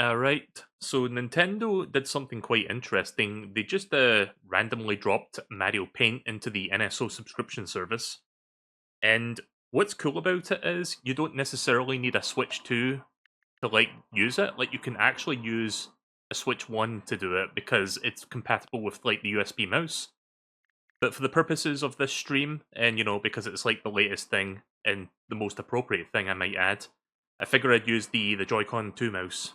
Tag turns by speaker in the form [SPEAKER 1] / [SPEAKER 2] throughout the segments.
[SPEAKER 1] Right. So Nintendo did something quite interesting. They just randomly dropped Mario Paint into the NSO subscription service. And what's cool about it is you don't necessarily need a Switch 2 to like use it. Like you can actually use a Switch 1 to do it because it's compatible with like the USB mouse. But for the purposes of this stream, and because it's like the latest thing and the most appropriate thing I might add, I figure I'd use the Joycon 2 mouse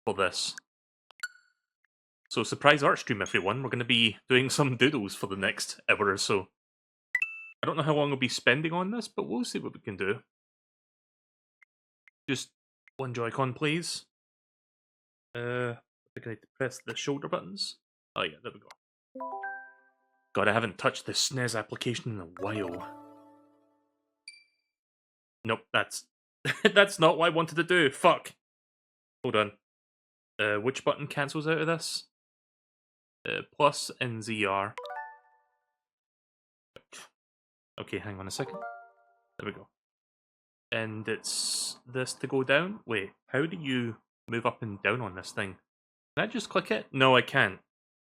[SPEAKER 1] for this. So surprise art stream, everyone. We're going to be doing some doodles for the next hour or so. I don't know how long we'll be spending on this, but we'll see what we can do. Just one Joy-Con, please. I think I need to press the shoulder buttons. Oh yeah, there we go. God, I haven't touched the SNES application in a while. Nope, that's that's not what I wanted to do. Fuck. Hold on. Which button cancels out of this? Plus and ZR. Okay, hang on a second. There we go. And it's this to go down? Wait, how do you move up and down on this thing? Can I just click it? No, I can't.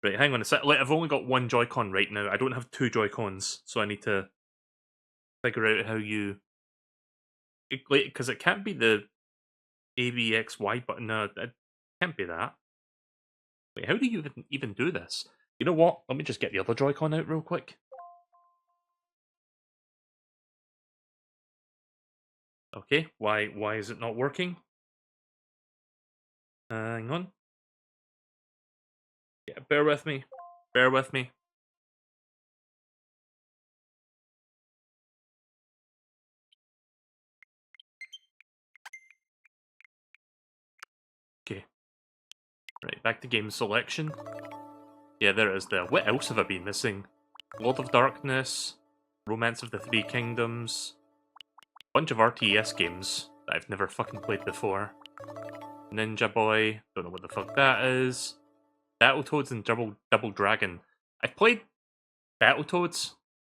[SPEAKER 1] Right, hang on a sec. Like, I've only got one Joy-Con right now. I don't have two Joy-Cons, so I need to figure out how you... Because it can't be the ABXY button. No, it can't be that. Wait, how do you even do this? You know what? Let me just get the other Joy-Con out real quick. Okay, why is it not working? Hang on. Yeah, bear with me. Bear with me. Okay. Right, back to game selection. Yeah, there it is there. What else have I been missing? Lord of Darkness, Romance of the Three Kingdoms, bunch of RTS games that I've never fucking played before. Ninja Boy, don't know what the fuck that is. Battletoads and Double Dragon. I've played Battletoads.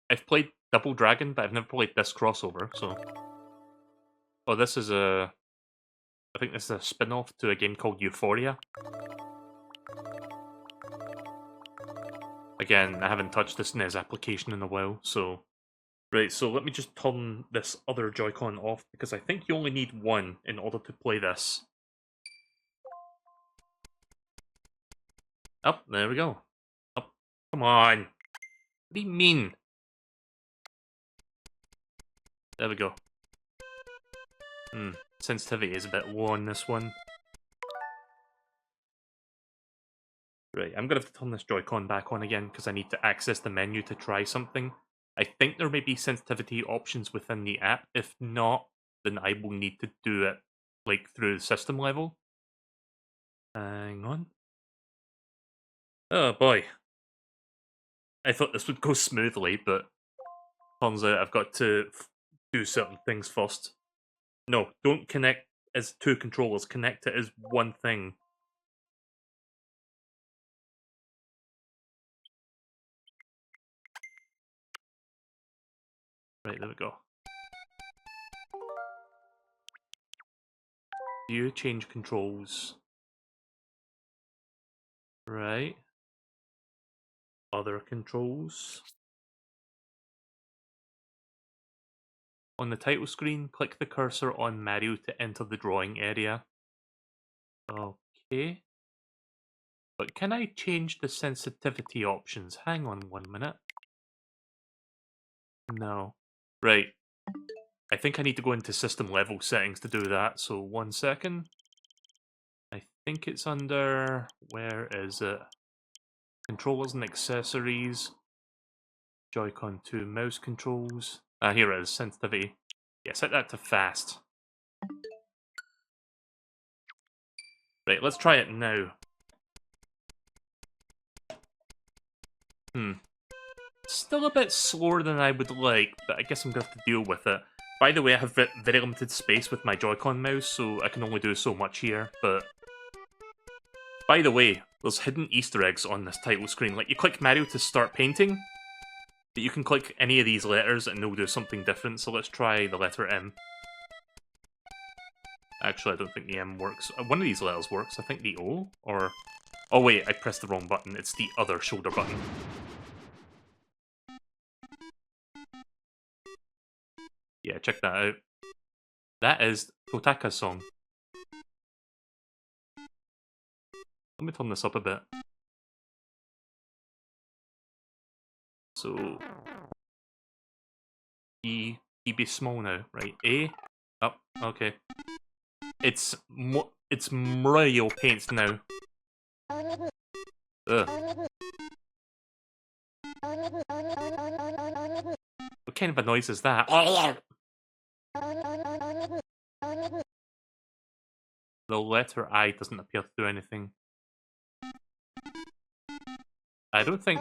[SPEAKER 1] I've played Double Dragon, but I've never played this crossover, so... Oh, this is a... I think this is a spin-off to a game called Euphoria. Again, I haven't touched this NES application in a while, so... Right, so let me just turn this other Joy-Con off, because I think you only need one in order to play this. Up, there we go. Up, come on. What do you mean? There we go. Sensitivity is a bit low on this one. Right, I'm gonna have to turn this Joy-Con back on again, because I need to access the menu to try something. I think there may be sensitivity options within the app. If not, then I will need to do it, like, through the system level. Hang on. Oh boy. I thought this would go smoothly, but turns out I've got to do certain things first. No, don't connect as two controllers, connect it as one thing. Right, there we go. You change controls. Right. Other controls. On the title screen, click the cursor on Mario to enter the drawing area. Okay. But can I change the sensitivity options? Hang on 1 minute. No. Right. I think I need to go into system level settings to do that, so 1 second. I think it's under... Where is it? Controllers and accessories. Joy-Con 2 mouse controls. Ah, here it is, sensitivity. Yeah, set that to fast. Right, let's try it now. Still a bit slower than I would like, but I guess I'm going to have to deal with it. By the way, I have very limited space with my Joy-Con mouse, so I can only do so much here, but... By the way, there's hidden Easter eggs on this title screen. Like, you click Mario to start painting, but you can click any of these letters and they'll do something different, so let's try the letter M. Actually, I don't think the M works. One of these letters works. I think the O, or... Oh wait, I pressed the wrong button. It's the other shoulder button. Yeah, check that out. That is Kotaka's song. Let me turn this up a bit. So... E be small now, right? A? Oh, okay. It's Mario Paint now. Ugh. What kind of a noise is that? The letter I doesn't appear to do anything. I don't think...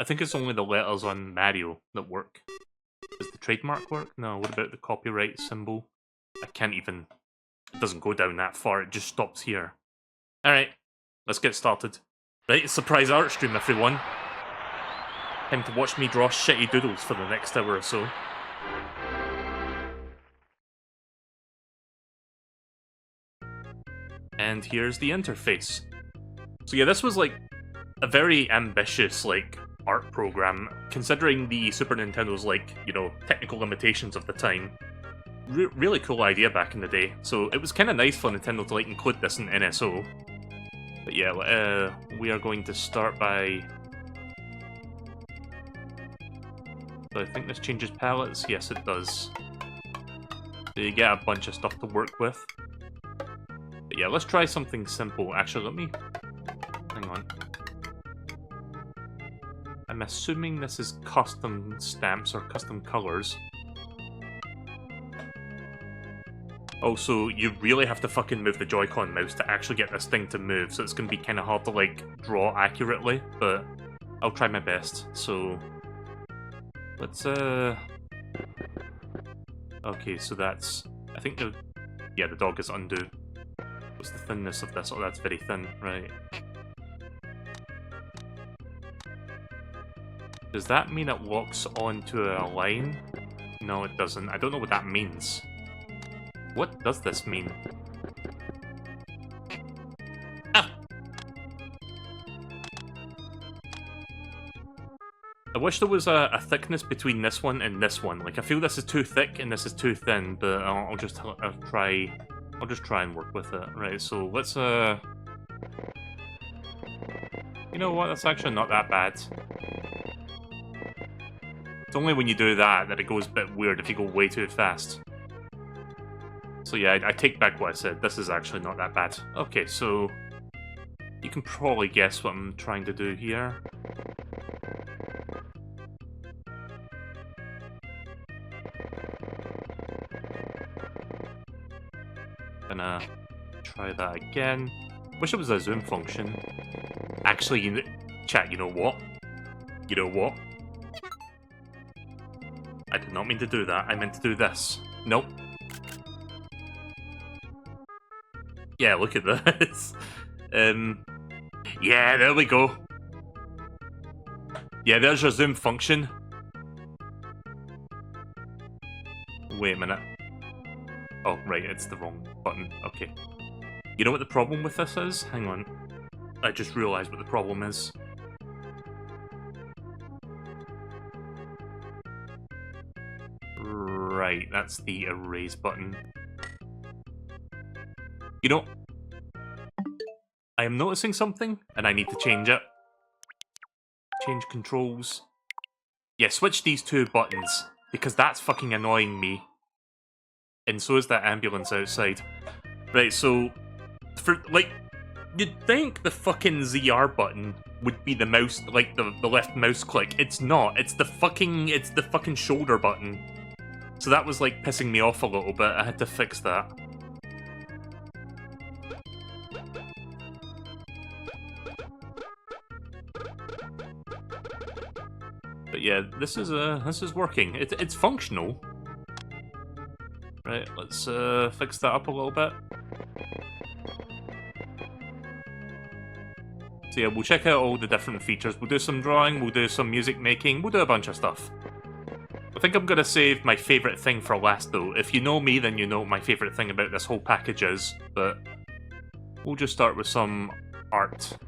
[SPEAKER 1] I think it's only the letters on Mario that work. Does the trademark work? No, what about the copyright symbol? I can't even... It doesn't go down that far, it just stops here. Alright, let's get started. Right, surprise art stream, everyone. Time to watch me draw shitty doodles for the next hour or so. And here's the interface. So yeah, this was like a very ambitious, like, art program, considering the Super Nintendo's, like, you know, technical limitations of the time. Really cool idea back in the day. So it was kind of nice for Nintendo to, like, include this in NSO. But yeah, we are going to start by... Do I think this changes palettes? Yes, it does. So you get a bunch of stuff to work with. But yeah, let's try something simple. Actually, let me... Hang on. I'm assuming this is custom stamps or custom colors. Also, you really have to fucking move the Joy-Con mouse to actually get this thing to move, so it's gonna be kind of hard to, like, draw accurately, but I'll try my best. So, let's, okay, so that's... I think the... Yeah, the dog is undo. What's the thinness of this? Oh, that's very thin, right. Does that mean it locks onto a line? No, it doesn't. I don't know what that means. What does this mean? Ah! I wish there was a thickness between this one and this one. Like, I feel this is too thick and this is too thin, but I'll just try and work with it. Right, so let's, You know what? That's actually not that bad. It's only when you do that it goes a bit weird if you go way too fast. So yeah, I take back what I said. This is actually not that bad. Okay, so... You can probably guess what I'm trying to do here. Gonna try that again. Wish it was a zoom function. Actually, chat, you know what? You know what? I did not mean to do that. I meant to do this. Nope. Yeah, look at this. Yeah, there we go. Yeah, there's your zoom function. Wait a minute. Oh, right, it's the wrong button. Okay. You know what the problem with this is? Hang on. I just realised what the problem is. Right, that's the erase button. You know, I am noticing something, and I need to change it. Change controls. Yeah, switch these two buttons, because that's fucking annoying me. And so is that ambulance outside. Right, so, for, like, you'd think the fucking ZR button would be the mouse, like, the left mouse click. It's not. It's the fucking shoulder button. So that was, like, pissing me off a little bit. I had to fix that. But yeah, this is working. It's functional. Right, let's fix that up a little bit. So yeah, we'll check out all the different features. We'll do some drawing, we'll do some music making, we'll do a bunch of stuff. I think I'm gonna save my favourite thing for last, though. If you know me, then you know what my favourite thing about this whole package is, but we'll just start with some art.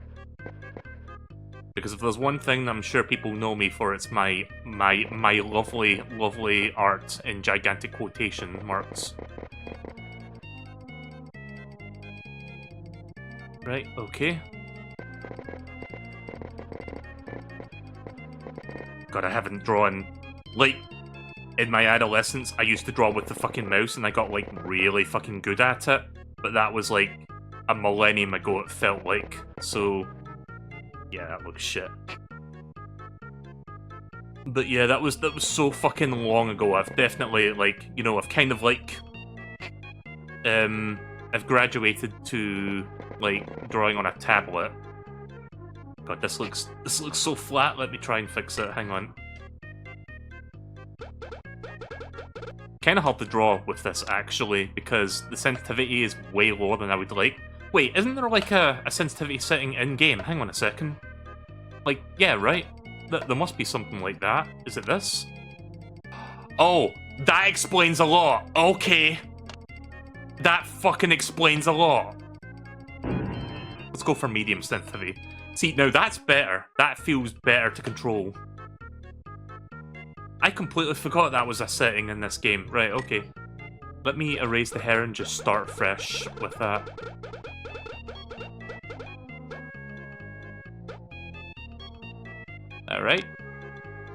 [SPEAKER 1] Because if there's one thing I'm sure people know me for, it's my lovely, lovely art in gigantic quotation marks. Right, okay. God, I haven't drawn... Like, in my adolescence, I used to draw with the fucking mouse, and I got, like, really fucking good at it. But that was, like, a millennium ago, it felt like. So... yeah, that looks shit. But yeah, that was so fucking long ago. I've definitely, like, you know, I've kind of, like... I've graduated to, like, drawing on a tablet. God, this looks so flat. Let me try and fix it. Hang on. Kind of hard to draw with this, actually, because the sensitivity is way lower than I would like. Wait, isn't there, like, a sensitivity setting in-game? Hang on a second. Like, yeah, right? There must be something like that. Is it this? Oh, that explains a lot. Okay. That fucking explains a lot. Let's go for medium sensitivity. See, now that's better. That feels better to control. I completely forgot that was a setting in this game. Right, okay. Let me erase the hair and just start fresh with that. Alright.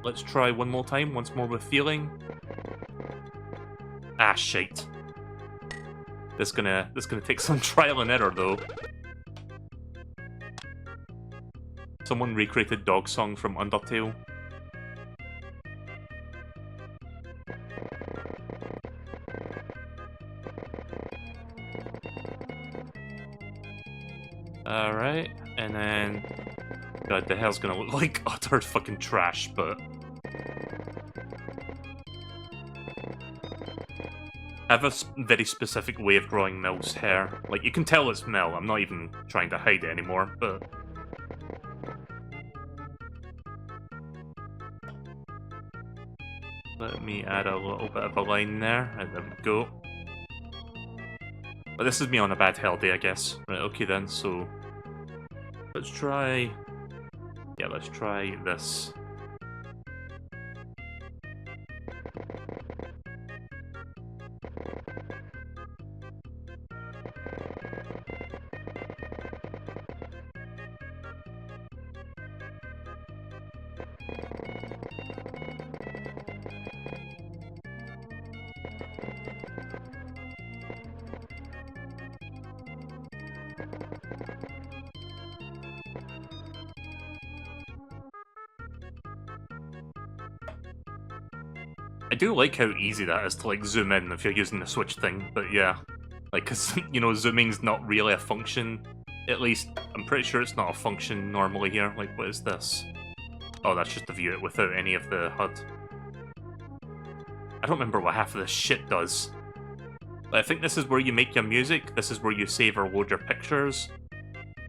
[SPEAKER 1] Let's try one more time, once more with feeling. Ah, shite. This gonna take some trial and error, though. Someone recreated Dog Song from Undertale. Alright, and then... God, the hair's gonna look like utter fucking trash, but... I have a very specific way of drawing Mel's hair. Like, you can tell it's Mel, I'm not even trying to hide it anymore, but... Let me add a little bit of a line there, and there we go. But this is me on a bad hair day, I guess. Right, okay then, so... Let's try... Yeah, let's try this. I do like how easy that is to, like, zoom in if you're using the switch thing, but yeah. Like, cause, you know, zooming's not really a function. At least, I'm pretty sure it's not a function normally here. Like, what is this? Oh, that's just to view it without any of the HUD. I don't remember what half of this shit does. But I think this is where you make your music, this is where you save or load your pictures,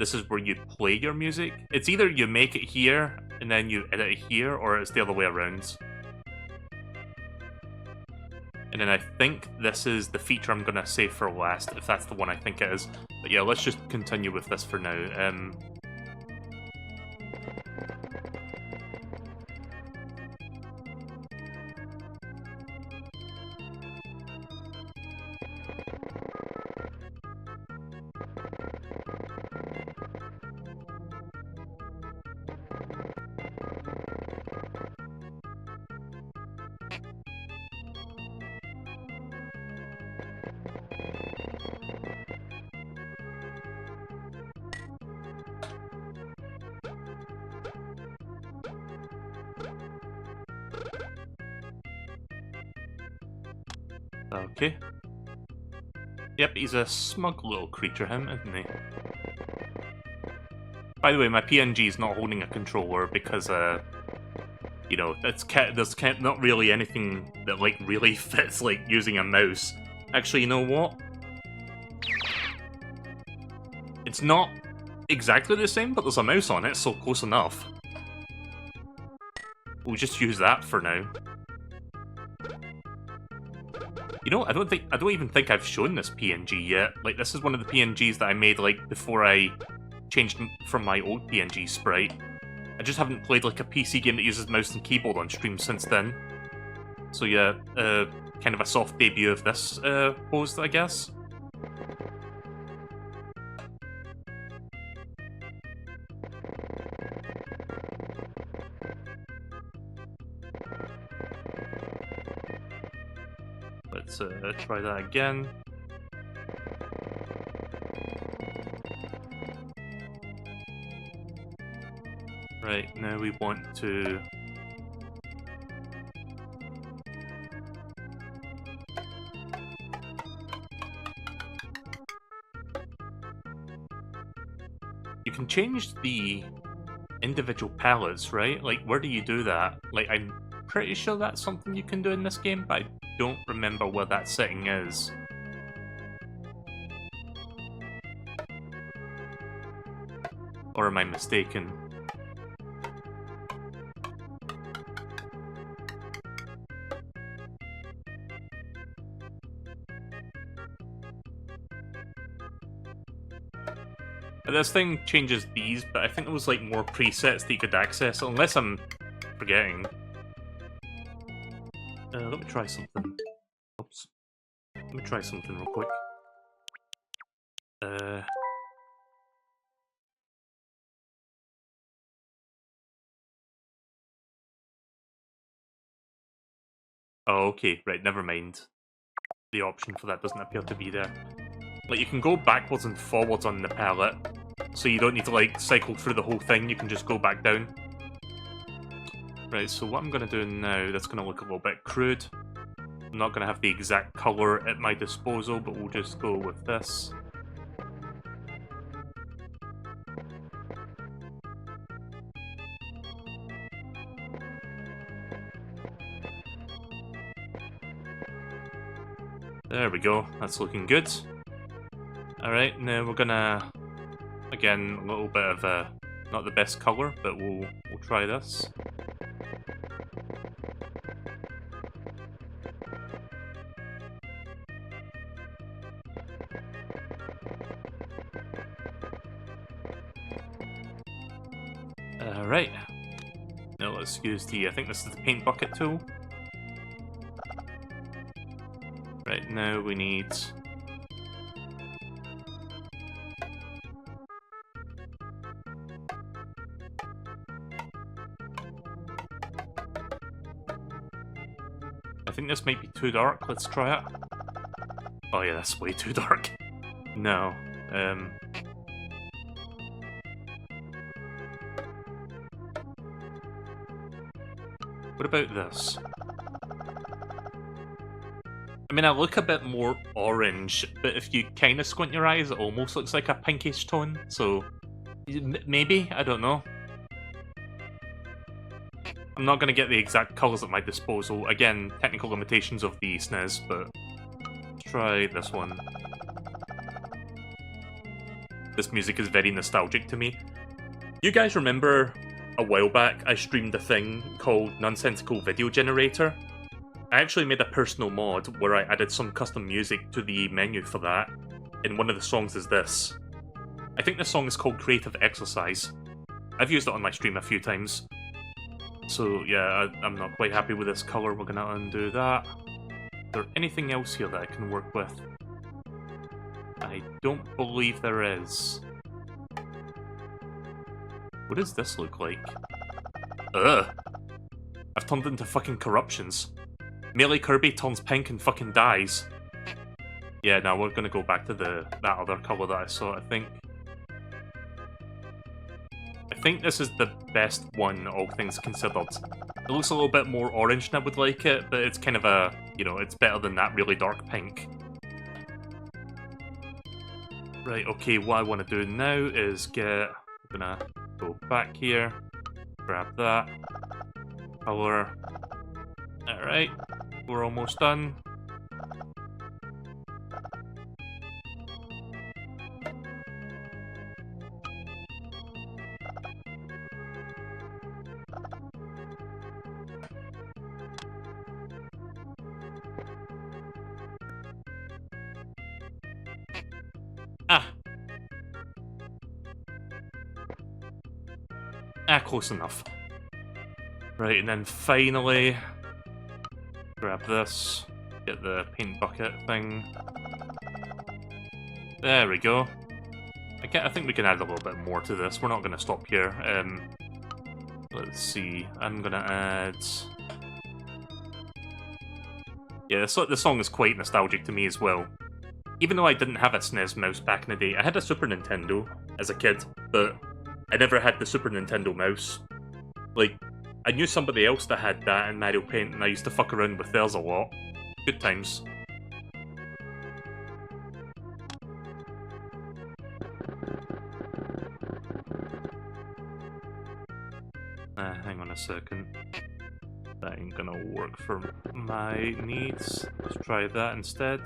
[SPEAKER 1] this is where you play your music. It's either you make it here, and then you edit it here, or it's the other way around. And then I think this is the feature I'm gonna save for last, if that's the one I think it is. But yeah, let's just continue with this for now. Okay. Yep, he's a smug little creature, him, isn't he? By the way, my PNG is not holding a controller because, you know, there's not really anything that, like, really fits, like, using a mouse. Actually, you know what? It's not exactly the same, but there's a mouse on it, so close enough. We'll just use that for now. You know, I don't even think I've shown this PNG yet. Like, this is one of the PNGs that I made, like, before I changed from my old PNG sprite. I just haven't played, like, a PC game that uses mouse and keyboard on stream since then. So yeah, kind of a soft debut of this pose, I guess. Let's try that again. Right, now we want to... You can change the individual palettes, right? Like, where do you do that? Like, I'm pretty sure that's something you can do in this game, but I don't remember where that setting is. Or am I mistaken? This thing changes these, but I think there was like more presets that you could access, unless I'm forgetting. Let me try something. Oops. Let me try something real quick. Oh, okay, right, never mind. The option for that doesn't appear to be there. Like, you can go backwards and forwards on the palette, so you don't need to, like, cycle through the whole thing, you can just go back down. Right, so what I'm going to do now, that's going to look a little bit crude. I'm not going to have the exact colour at my disposal, but we'll just go with this. There we go, that's looking good. Alright, now we're gonna, again, a little bit of a, not the best colour, but we'll try this. Alright. Now let's use the, I think this is the paint bucket tool. Right, now we need... I think this might be too dark, let's try it. Oh yeah, that's way too dark. No, what about this? I mean, I look a bit more orange, but if you kind of squint your eyes, it almost looks like a pinkish tone, so... Maybe? I don't know. I'm not going to get the exact colours at my disposal. Again, technical limitations of the SNES, but... Let's try this one. This music is very nostalgic to me. You guys remember a while back I streamed a thing called Nonsensical Video Generator? I actually made a personal mod where I added some custom music to the menu for that, and one of the songs is this. I think this song is called Creative Exercise. I've used it on my stream a few times. So yeah, I'm not quite happy with this colour, we're gonna undo that. Is there anything else here that I can work with? I don't believe there is. What does this look like? Ugh! I've turned into fucking corruptions. MeleeKirby turns pink and fucking dies. Yeah, now we're gonna go back to that other colour that I saw, I think. I think this is the best one, all things considered. It looks a little bit more orange than I would like it, but it's kind of a, you know, it's better than that really dark pink. Right, okay, what I want to do now is I'm gonna go back here, grab that, colour. Alright, we're almost done. close enough. Right, and then finally, grab this, get the paint bucket thing. There we go. I think we can add a little bit more to this. We're not going to stop here. Let's see. I'm going to add... Yeah, the song is quite nostalgic to me as well. Even though I didn't have a SNES mouse back in the day, I had a Super Nintendo as a kid, but I never had the Super Nintendo mouse. Like, I knew somebody else that had that in Mario Paint, and I used to fuck around with theirs a lot. Good times. Hang on a second. That ain't gonna work for my needs. Let's try that instead.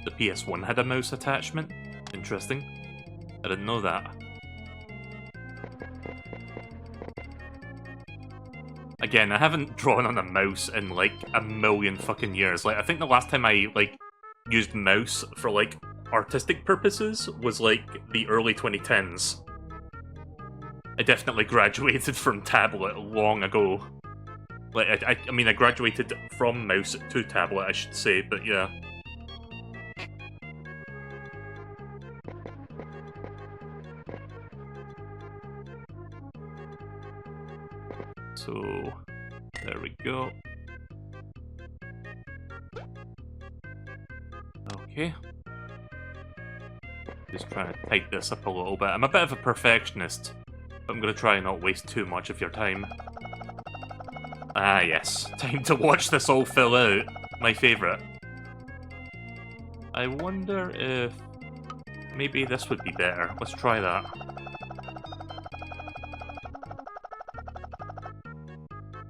[SPEAKER 1] The PS1 had a mouse attachment? Interesting. I didn't know that. Again, I haven't drawn on a mouse in like a million fucking years. Like, I think the last time I like used mouse for like artistic purposes was like the early 2010s. I definitely graduated from tablet long ago. Like, I mean, I graduated from mouse to tablet, I should say, but yeah. So, there we go. Okay. Just trying to tighten this up a little bit. I'm a bit of a perfectionist, but I'm going to try and not waste too much of your time. Ah, yes. Time to watch this all fill out. My favourite. I wonder if... maybe this would be better. Let's try that.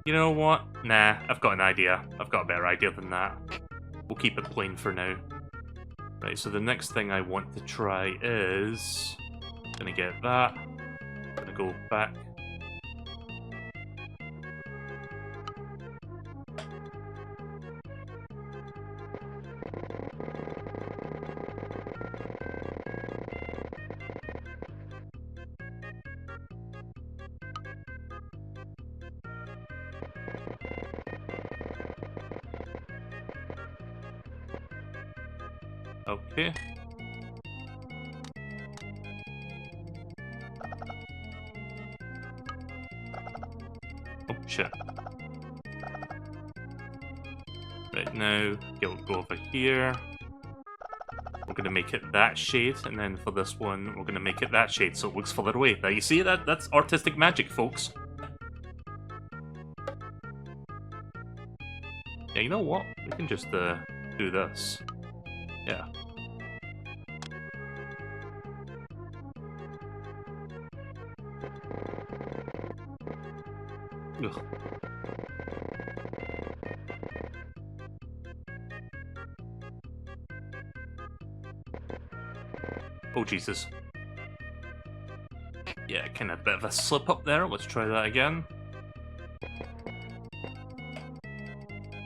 [SPEAKER 1] You know what? Nah, I've got an idea. I've got a better idea than that. We'll keep it plain for now. Right, so the next thing I want to try is... gonna get that. Gonna go back. Okay. Oh, shit. Right, now, go over here. We're gonna make it that shade, and then for this one, we're gonna make it that shade, so it looks further away. Now, you see that? That's artistic magic, folks. Yeah, you know what? We can just, do this. Yeah. Ugh. Oh, Jesus. Yeah, kind of a bit of a slip up there. Let's try that again.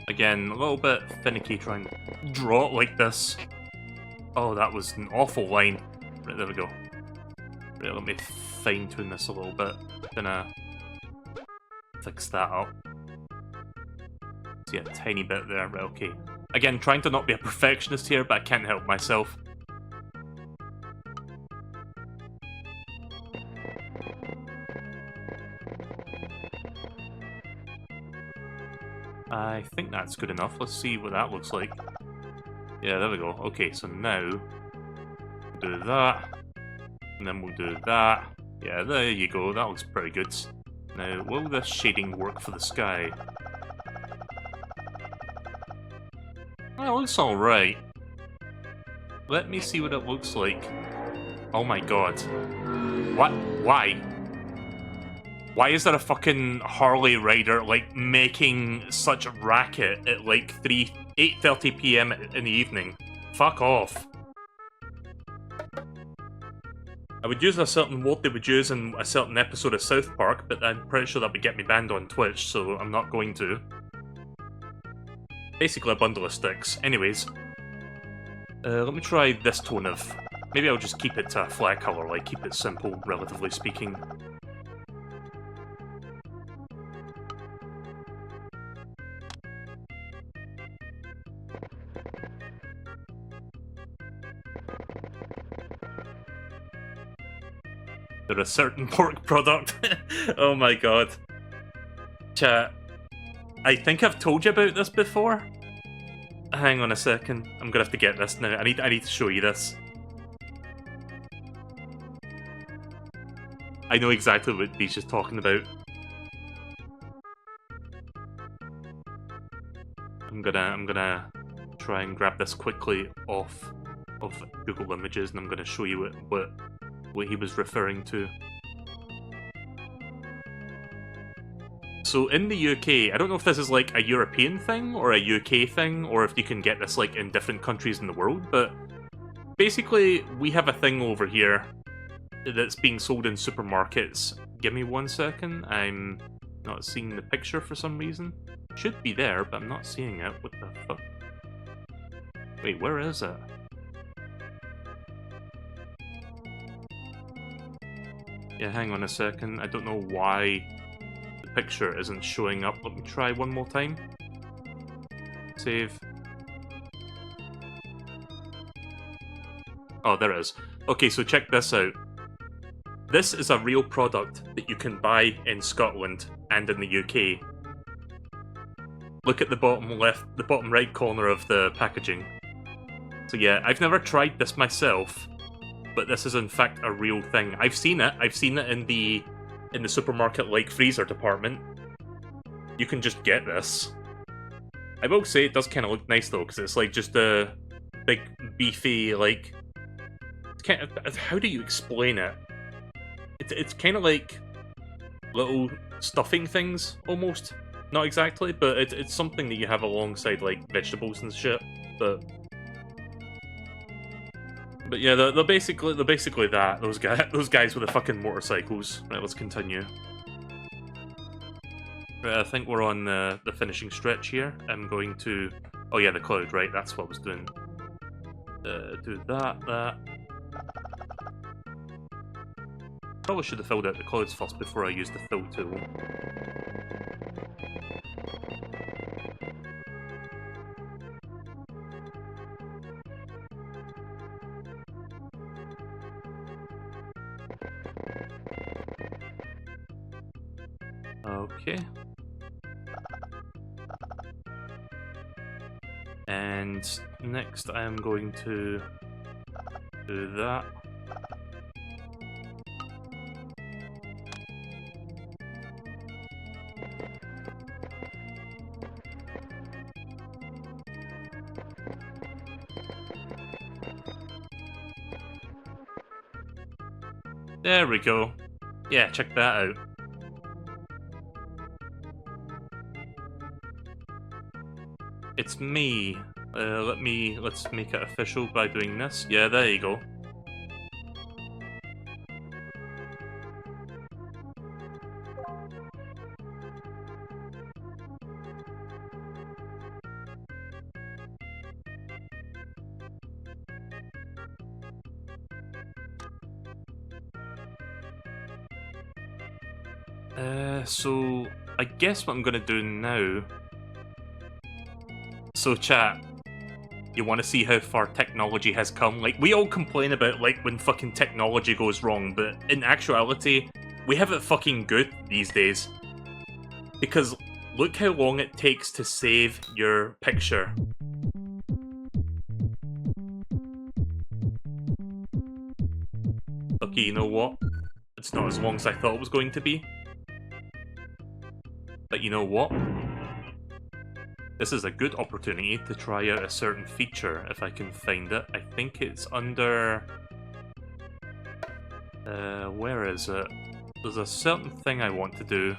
[SPEAKER 1] Again, a little bit finicky trying to draw it like this. Oh, that was an awful line. Right, there we go. Right, let me fine-tune this a little bit. Gonna fix that up. See a tiny bit there. Right, okay. Again, trying to not be a perfectionist here, but I can't help myself. I think that's good enough. Let's see what that looks like. Yeah, there we go. Okay, so now we'll do that, and then we'll do that. Yeah, there you go. That looks pretty good. Now, will this shading work for the sky? Well, it looks alright. Let me see what it looks like. Oh my god. What? Why? Why is there a fucking Harley rider, like, making such a racket at, like, 8:30 PM in the evening? Fuck off. I would use a certain word they would use in a certain episode of South Park, but I'm pretty sure that would get me banned on Twitch, so I'm not going to. Basically a bundle of sticks. Anyways. Let me try this tone of... Maybe I'll just keep it to a flat color, like keep it simple, relatively speaking. They're a certain pork product. Oh my god. Chat, I think I've told you about this before. Hang on a second. I'm gonna have to get this now. I need to show you this. I know exactly what he's just talking about. I'm gonna try and grab this quickly off of Google Images, and I'm gonna show you what he was referring to. So in the UK, I don't know if this is like a European thing or a UK thing, or if you can get this like in different countries in the world, but basically we have a thing over here that's being sold in supermarkets. Give me 1 second, I'm not seeing the picture for some reason. Should be there, but I'm not seeing it. What the fuck? Wait, where is it? Yeah, hang on a second. I don't know why the picture isn't showing up. Let me try one more time. Save. Oh, there it is. Okay, so check this out. This is a real product that you can buy in Scotland and in the UK. Look at the bottom left, the bottom right corner of the packaging. So yeah, I've never tried this myself, but this is in fact a real thing. I've seen it in the supermarket like freezer department. You can just get this. I will say it does kind of look nice though, because it's like just a big beefy like. It's kind of, how do you explain it? It's kind of like little stuffing things almost. Not exactly, but it's something that you have alongside like vegetables and shit. But yeah, they're basically that. Those guys with the fucking motorcycles. Right, let's continue. Right, I think we're on the finishing stretch here. I'm going to... Oh yeah, the cloud, right, that's what I was doing. Do that. Probably should have filled out the clouds first before I used the fill tool. Okay. And next I am going to do that. There we go. Yeah, check that out. It's me. Let's make it official by doing this. Yeah, there you go. So I guess what I'm gonna do now. So chat, you want to see how far technology has come? Like, we all complain about like when fucking technology goes wrong, but in actuality, we have it fucking good these days. Because look how long it takes to save your picture. Okay, you know what? It's not as long as I thought it was going to be. But you know what? This is a good opportunity to try out a certain feature, if I can find it. I think it's under... where is it? There's a certain thing I want to do.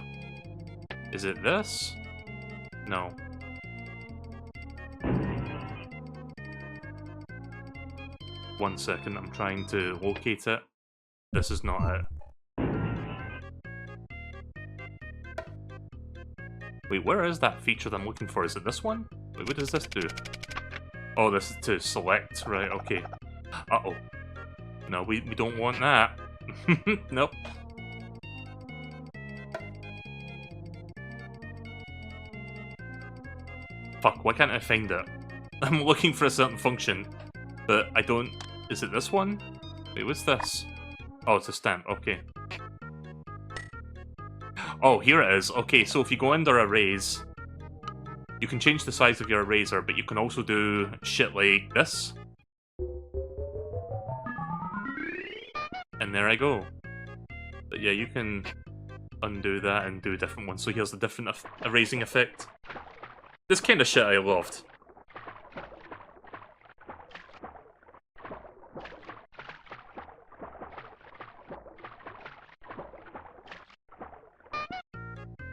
[SPEAKER 1] Is it this? No. One second, I'm trying to locate it. This is not it. Wait, where is that feature that I'm looking for? Is it this one? Wait, what does this do? Oh, this is to select, right, okay. Uh-oh. No, we don't want that. Nope. Fuck, why can't I find it? I'm looking for a certain function, but I don't... Is it this one? Wait, what's this? Oh, it's a stamp, okay. Oh, here it is. Okay, so if you go under arrays, you can change the size of your eraser, but you can also do shit like this. And there I go. But yeah, you can undo that and do a different one. So here's the different erasing effect. This kind of shit I loved.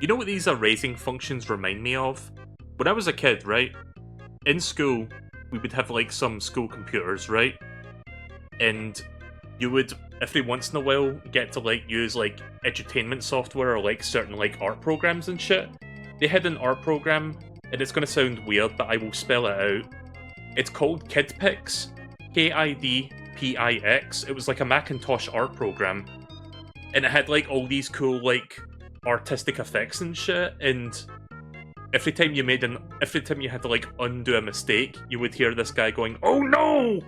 [SPEAKER 1] You know what these erasing functions remind me of? When I was a kid, right? In school, we would have like some school computers, right? And you would, every once in a while, get to like use like edutainment software or like certain like art programs and shit. They had an art program, and it's gonna sound weird, but I will spell it out. It's called KidPix. Kidpix. It was like a Macintosh art program. And it had like all these cool like artistic effects and shit, and every time you had to like undo a mistake, you would hear this guy going, "Oh no!"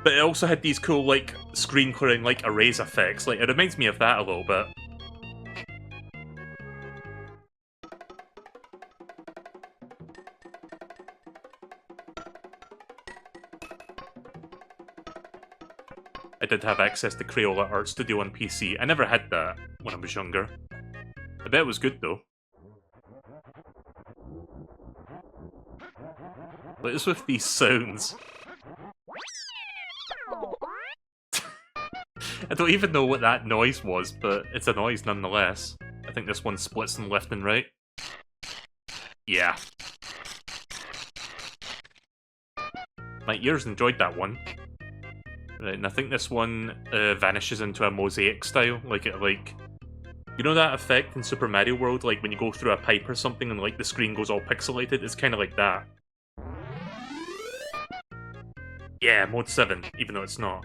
[SPEAKER 1] But it also had these cool like screen clearing like erase effects. Like it reminds me of that a little bit. I did have access to Crayola Art Studio on PC. I never had that when I was younger. I bet it was good though. What is with these sounds? I don't even know what that noise was, but it's a noise nonetheless. I think this one splits them left and right. Yeah. My ears enjoyed that one. Right, and I think this one vanishes into a mosaic style, like it like... You know that effect in Super Mario World, like when you go through a pipe or something and like the screen goes all pixelated? It's kind of like that. Yeah, mode 7, even though it's not.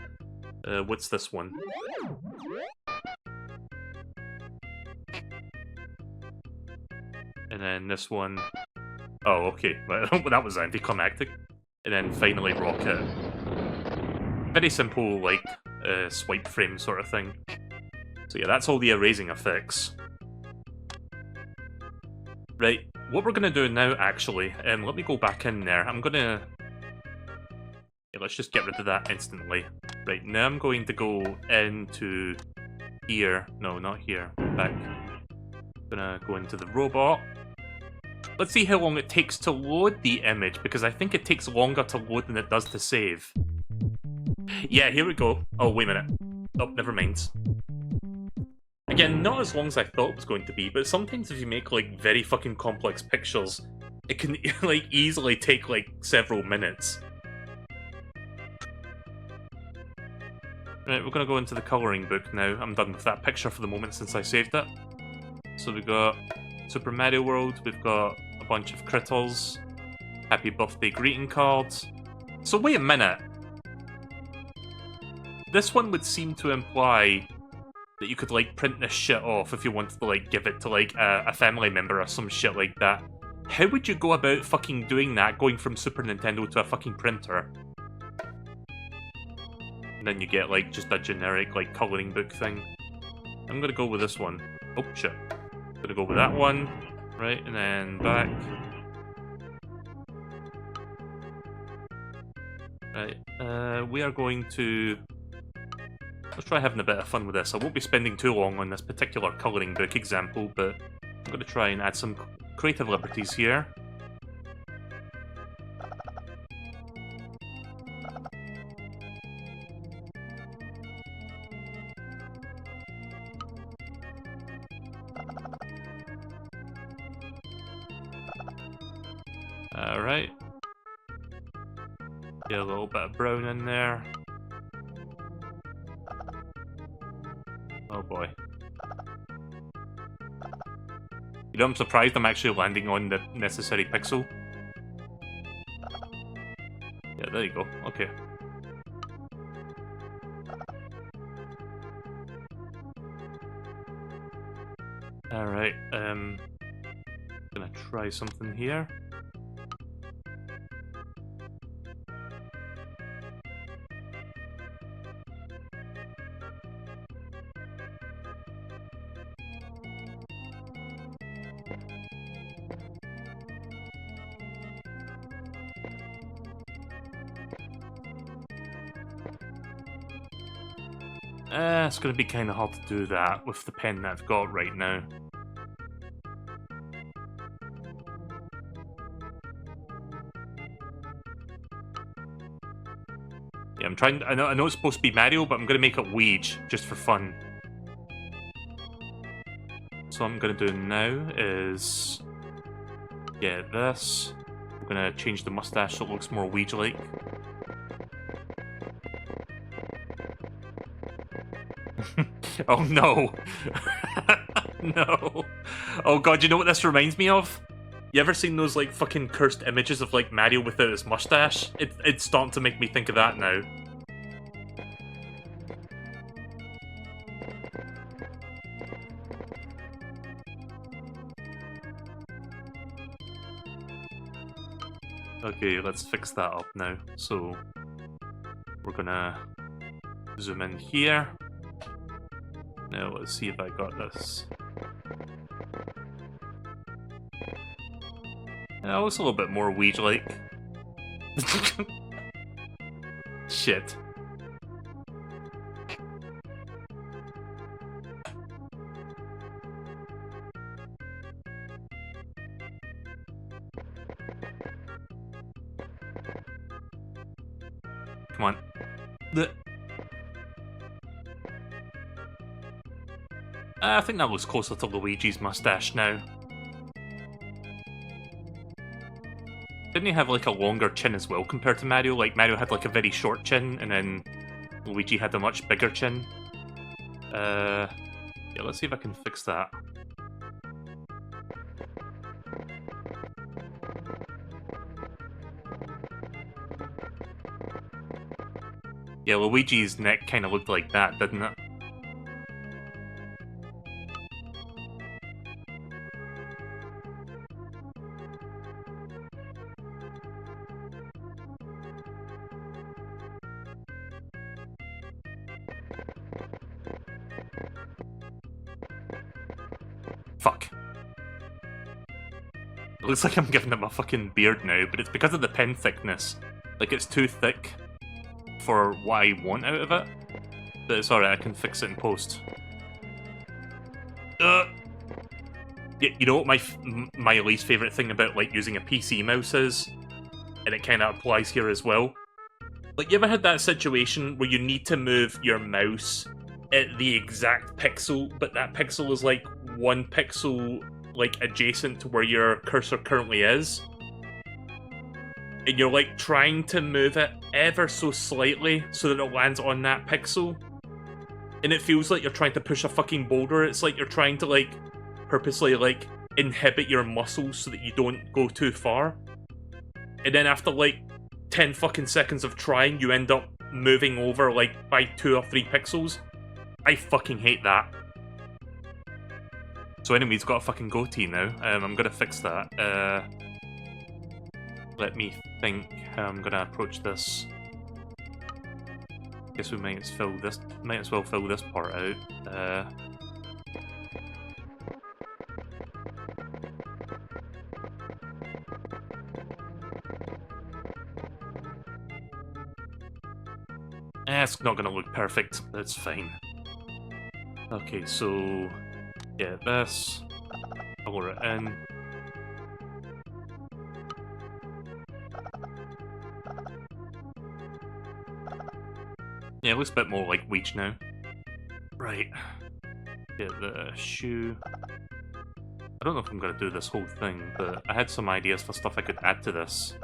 [SPEAKER 1] What's this one? And then this one... Oh, okay. Well, that was anticlimactic. And then finally Rocket. Very simple, like, swipe frame sort of thing. So yeah, that's all the erasing effects. Right, what we're gonna do now, actually, let me go back in there. I'm gonna... Yeah, let's just get rid of that instantly. Right, now I'm going to go into here. No, not here. Back. I'm gonna go into the robot. Let's see how long it takes to load the image, because I think it takes longer to load than it does to save. Yeah, here we go. Oh, wait a minute. Oh, never mind. Again, not as long as I thought it was going to be, but sometimes if you make, like, very fucking complex pictures, it can, like, easily take, like, several minutes. Right, we're gonna go into the colouring book now. I'm done with that picture for the moment since I saved it. So we've got Super Mario World, we've got a bunch of critters, happy birthday greeting cards. So wait a minute. This one would seem to imply that you could, like, print this shit off if you wanted to, like, give it to, like, a family member or some shit like that. How would you go about fucking doing that, going from Super Nintendo to a fucking printer? And then you get, like, just a generic, like, colouring book thing. I'm gonna go with this one. Oh, shit. I'm gonna go with that one. Right, and then back. Right, we are going to... Let's try having a bit of fun with this. I won't be spending too long on this particular colouring book example, but I'm going to try and add some creative liberties here. Alright. Get a little bit of brown in there. Oh boy. You know, I'm surprised I'm actually landing on the necessary pixel. there you go. Okay. Alright, gonna try something here. It's gonna be kind of hard to do that with the pen that I've got right now. Yeah, I'm trying. I know it's supposed to be Mario, but I'm gonna make it Luigi just for fun. So what I'm gonna do now is get this. I'm gonna change the mustache so it looks more Luigi-like. Oh no! No! Oh god, you know what this reminds me of? You ever seen those like fucking cursed images of like Mario without his mustache? It's starting to make me think of that now. Okay, let's fix that up now. So we're gonna zoom in here. Now let's see if I got this. Yeah, it looks a little bit more Luigi-like. Shit. Come on. I think that looks closer to Luigi's mustache now. Didn't he have like a longer chin as well compared to Mario? Like Mario had like a very short chin, and then Luigi had a much bigger chin. Yeah, let's see if I can fix that. Yeah, Luigi's neck kind of looked like that, didn't it? Fuck. It looks like I'm giving him a fucking beard now, but it's because of the pen thickness. Like, it's too thick for what I want out of it. But it's alright, I can fix it in post. You know what my least favourite thing about, like, using a PC mouse is? And it kind of applies here as well. Like, you ever had that situation where you need to move your mouse at the exact pixel, but that pixel is, like, one pixel, like, adjacent to where your cursor currently is? And you're, like, trying to move it ever so slightly so that it lands on that pixel. And it feels like you're trying to push a fucking boulder. It's like you're trying to, like, purposely, like, inhibit your muscles so that you don't go too far. And then after, like, 10 fucking seconds of trying, you end up moving over, like, by 2 or 3 pixels. I fucking hate that. So anyway, he's got a fucking goatee now. I'm gonna fix that. Let me think how I'm gonna approach this. Guess we might as well fill this part out. It's not gonna look perfect, that's fine. Okay, so get this, color it in. Yeah, it looks a bit more like Weech now. Right. Get the shoe. I don't know if I'm gonna do this whole thing, but I had some ideas for stuff I could add to this.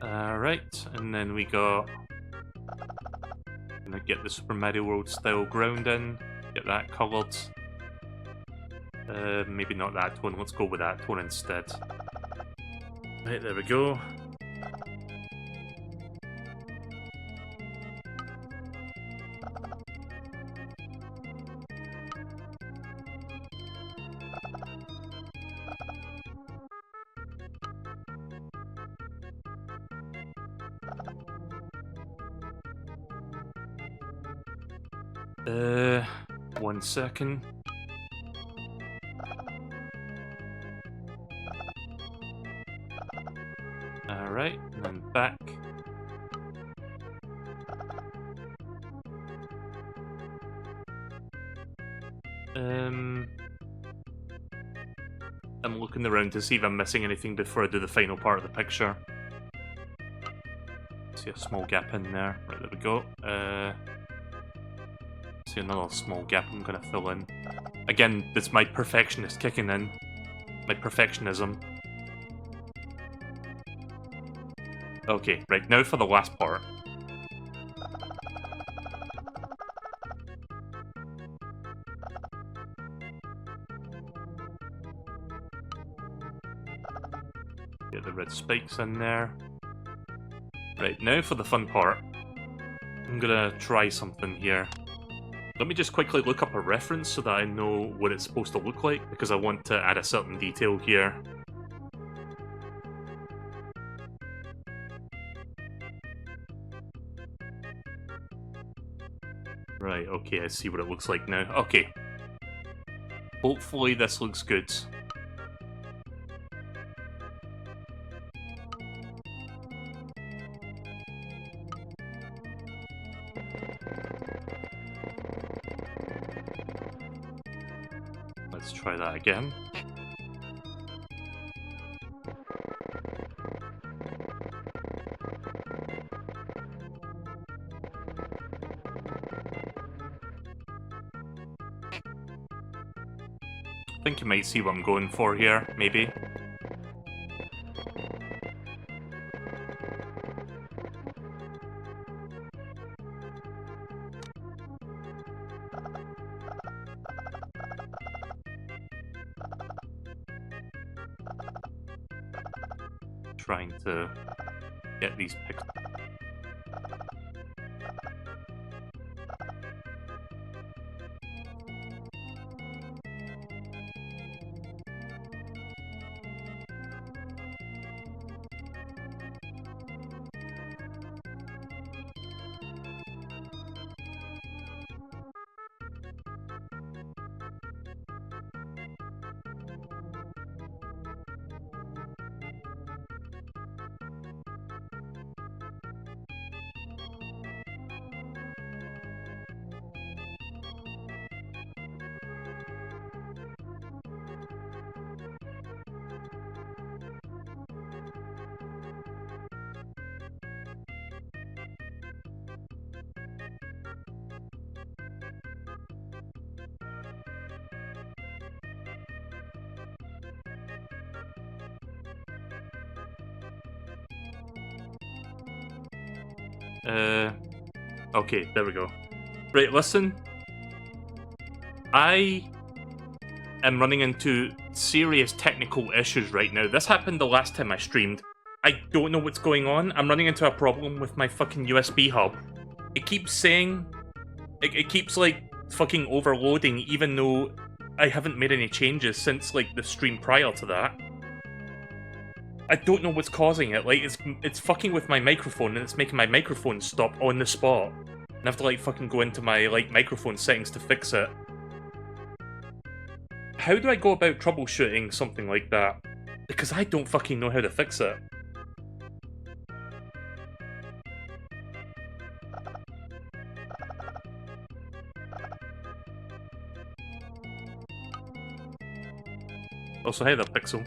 [SPEAKER 1] Right, and then we got... Gonna get the Super Mario World style ground in, get that coloured. Maybe not that tone, let's go with that tone instead. Right, there we go. One second. Alright, and then back. I'm looking around to see if I'm missing anything before I do the final part of the picture. See a small gap in there. Right, there we go. See another small gap I'm gonna fill in. Again, it's my perfectionist kicking in. My perfectionism. Okay, right, now for the last part. Get the red spikes in there. Right, now for the fun part. I'm gonna try something here. Let me just quickly look up a reference so that I know what it's supposed to look like, because I want to add a certain detail here. Right, okay, I see what it looks like now. Okay. Hopefully this looks good. Let's try that again. I think you might see what I'm going for here, maybe. Trying to get these pixels. Okay, there we go. Right, listen. I am running into serious technical issues right now. This happened the last time I streamed. I don't know what's going on. I'm running into a problem with my fucking USB hub. It keeps saying... It keeps, like, fucking overloading, even though I haven't made any changes since, like, the stream prior to that. I don't know what's causing it. Like, it's fucking with my microphone, and it's making my microphone stop on the spot. And I have to, like, fucking go into my, like, microphone settings to fix it. How do I go about troubleshooting something like that? Because I don't fucking know how to fix it. Also, hey there, Pixel.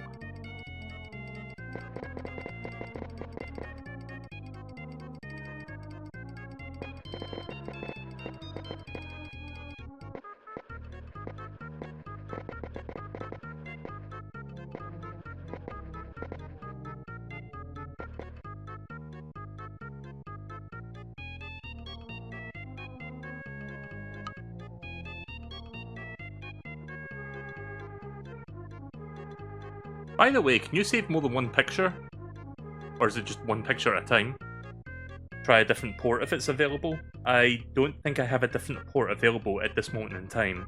[SPEAKER 1] By the way, can you save more than one picture? Or is it just one picture at a time? Try a different port if it's available. I don't think I have a different port available at this moment in time.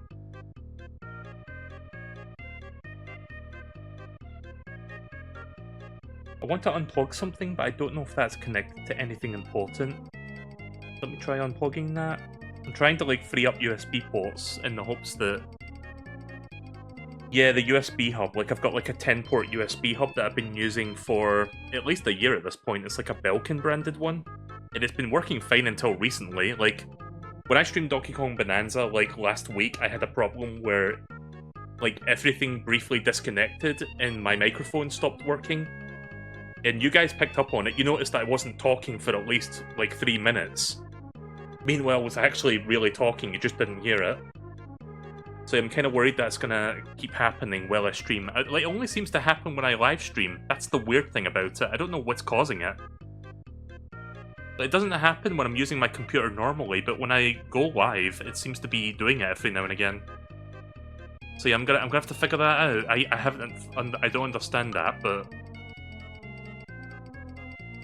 [SPEAKER 1] I want to unplug something, but I don't know if that's connected to anything important. Let me try unplugging that. I'm trying to like free up USB ports in the hopes that... Yeah, the USB hub. Like, I've got like a 10-port USB hub that I've been using for at least a year at this point. It's like a Belkin branded one. And it's been working fine until recently. Like, when I streamed Donkey Kong Bonanza, like, last week, I had a problem where, like, everything briefly disconnected and my microphone stopped working. And you guys picked up on it. You noticed that I wasn't talking for at least, like, 3 minutes. Meanwhile, I was actually really talking, you just didn't hear it. So I'm kind of worried that's gonna keep happening while I stream. Like, it only seems to happen when I live stream. That's the weird thing about it. I don't know what's causing it. It doesn't happen when I'm using my computer normally, but when I go live, it seems to be doing it every now and again. So yeah, I'm gonna have to figure that out. I don't understand that, but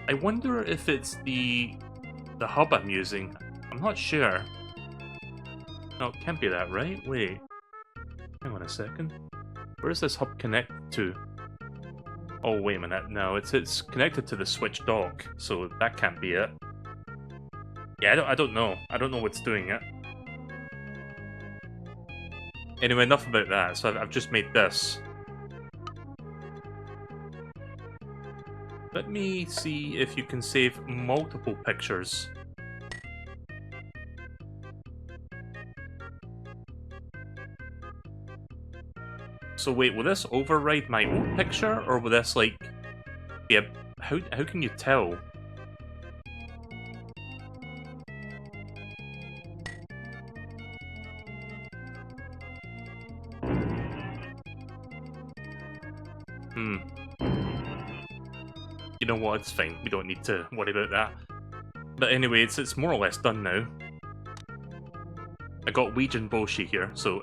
[SPEAKER 1] I wonder if it's the hub I'm using. I'm not sure. No, it can't be that, right? Wait. Hang on a second. Where is this hub connected to? Oh, wait a minute. No, it's connected to the Switch dock, so that can't be it. Yeah, I don't know. I don't know what's doing it. Anyway, enough about that. So I've just made this. Let me see if you can save multiple pictures. So wait, will this override my own picture, or will this, like... Yeah, how can you tell? You know what, it's fine. We don't need to worry about that. But anyway, it's more or less done now. I got Luigi and Boshi here, so,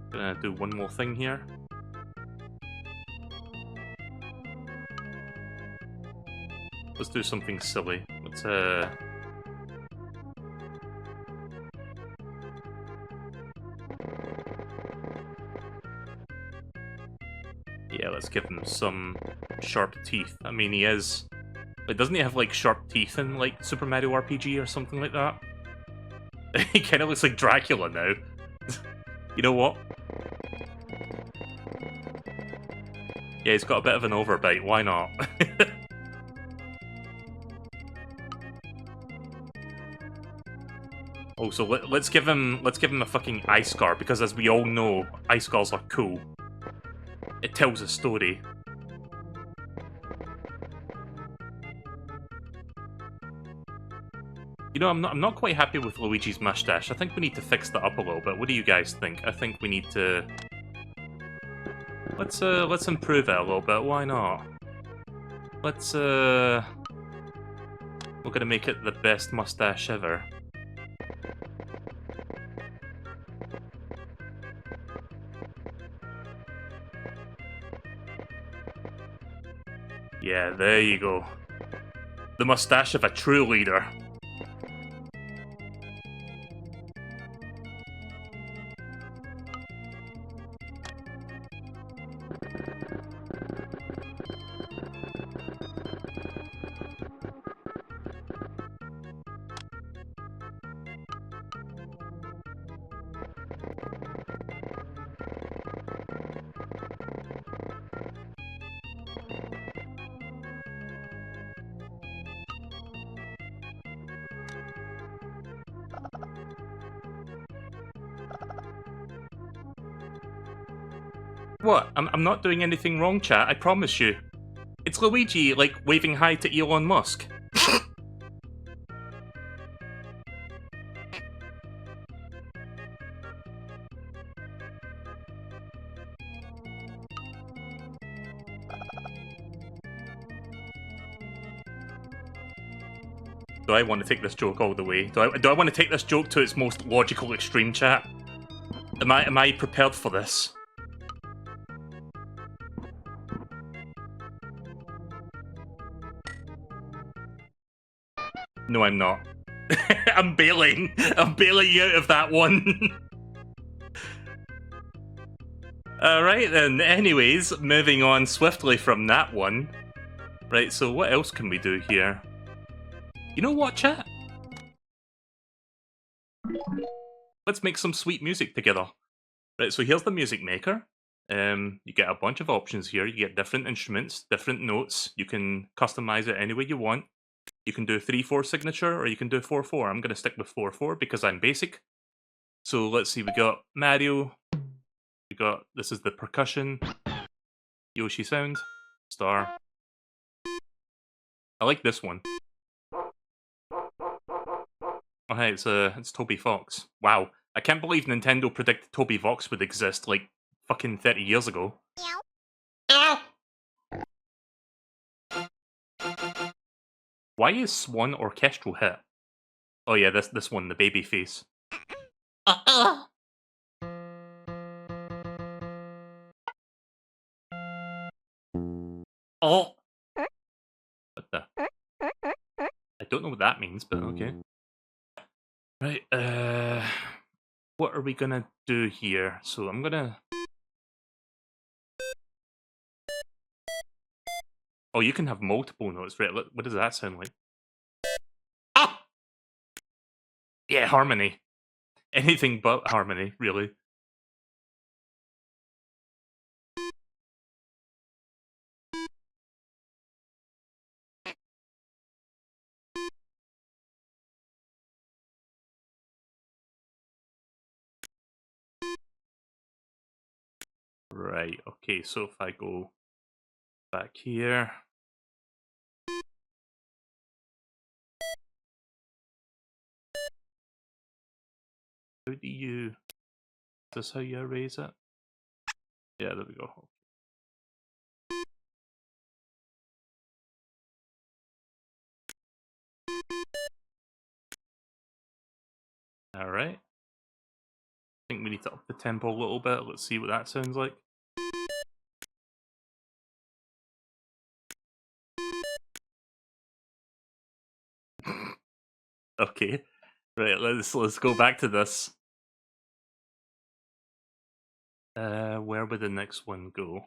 [SPEAKER 1] gonna do one more thing here. Let's do something silly. Let's, yeah, let's give him some sharp teeth. I mean, he is... Like, doesn't he have, like, sharp teeth in, like, Super Mario RPG or something like that? He kind of looks like Dracula now. You know what? Yeah, he's got a bit of an overbite, why not? Oh, so let's give him a fucking eye scar, because as we all know, eye scars are cool. It tells a story. You know, I'm not quite happy with Luigi's mustache. I think we need to fix that up a little bit. What do you guys think? I think we need to... Let's improve it a little bit. Why not? We're gonna make it the best mustache ever. Yeah, there you go. The mustache of a true leader. What? I'm not doing anything wrong, chat, I promise you. It's Luigi, like, waving hi to Elon Musk. Do I want to take this joke all the way? Do I want to take this joke to its most logical extreme, chat? Am I prepared for this? No, I'm not. I'm bailing. I'm bailing you out of that one. Alright then, anyways, moving on swiftly from that one. Right, so what else can we do here? You know what, chat? Let's make some sweet music together. Right, so here's the music maker. You get a bunch of options here. You get different instruments, different notes. You can customize it any way you want. You can do 3/4 signature or you can do 4/4. I'm going to stick with 4/4 because I'm basic. So let's see, we got Mario. We got, this is the percussion. Yoshi sound. Star. I like this one. Oh hey, it's Toby Fox. Wow. I can't believe Nintendo predicted Toby Fox would exist like fucking 30 years ago. Why is Swan orchestral hit? Oh yeah, this one, the baby face. Oh! What the? I don't know what that means, but okay. Right, what are we gonna do here? So I'm gonna... Oh, you can have multiple notes, right? What does that sound like? Ah! Yeah, harmony. Anything but harmony, really. Right, okay, so if I go back here... How do you... Is this how you erase it? Yeah, there we go. Alright. I think we need to up the tempo a little bit. Let's see what that sounds like. Okay. Right, let's go back to this. Where would the next one go?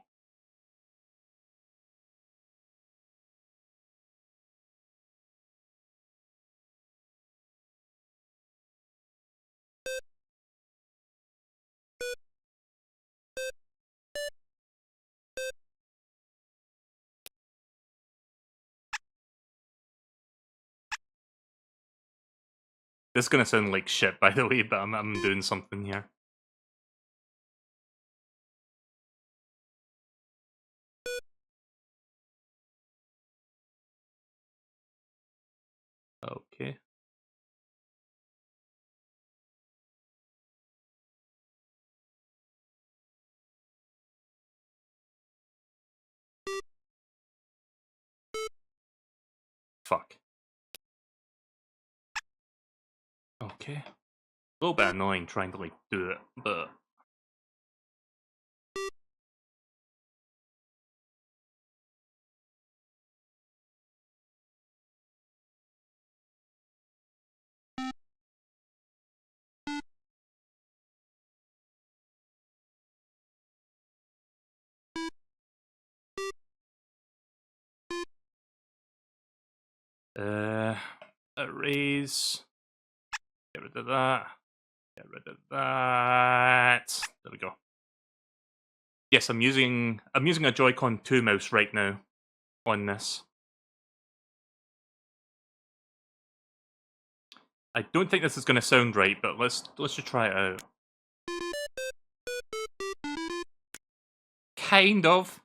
[SPEAKER 1] This is gonna sound like shit, by the way, but I'm doing something here. Okay. Fuck. Okay. A little bit annoying trying to, like, do it, but... Erase. Get rid of that. Get rid of that. There we go. Yes, I'm using a Joycon 2 mouse right now on this. I don't think this is gonna sound right, but let's just try it out. Kind of.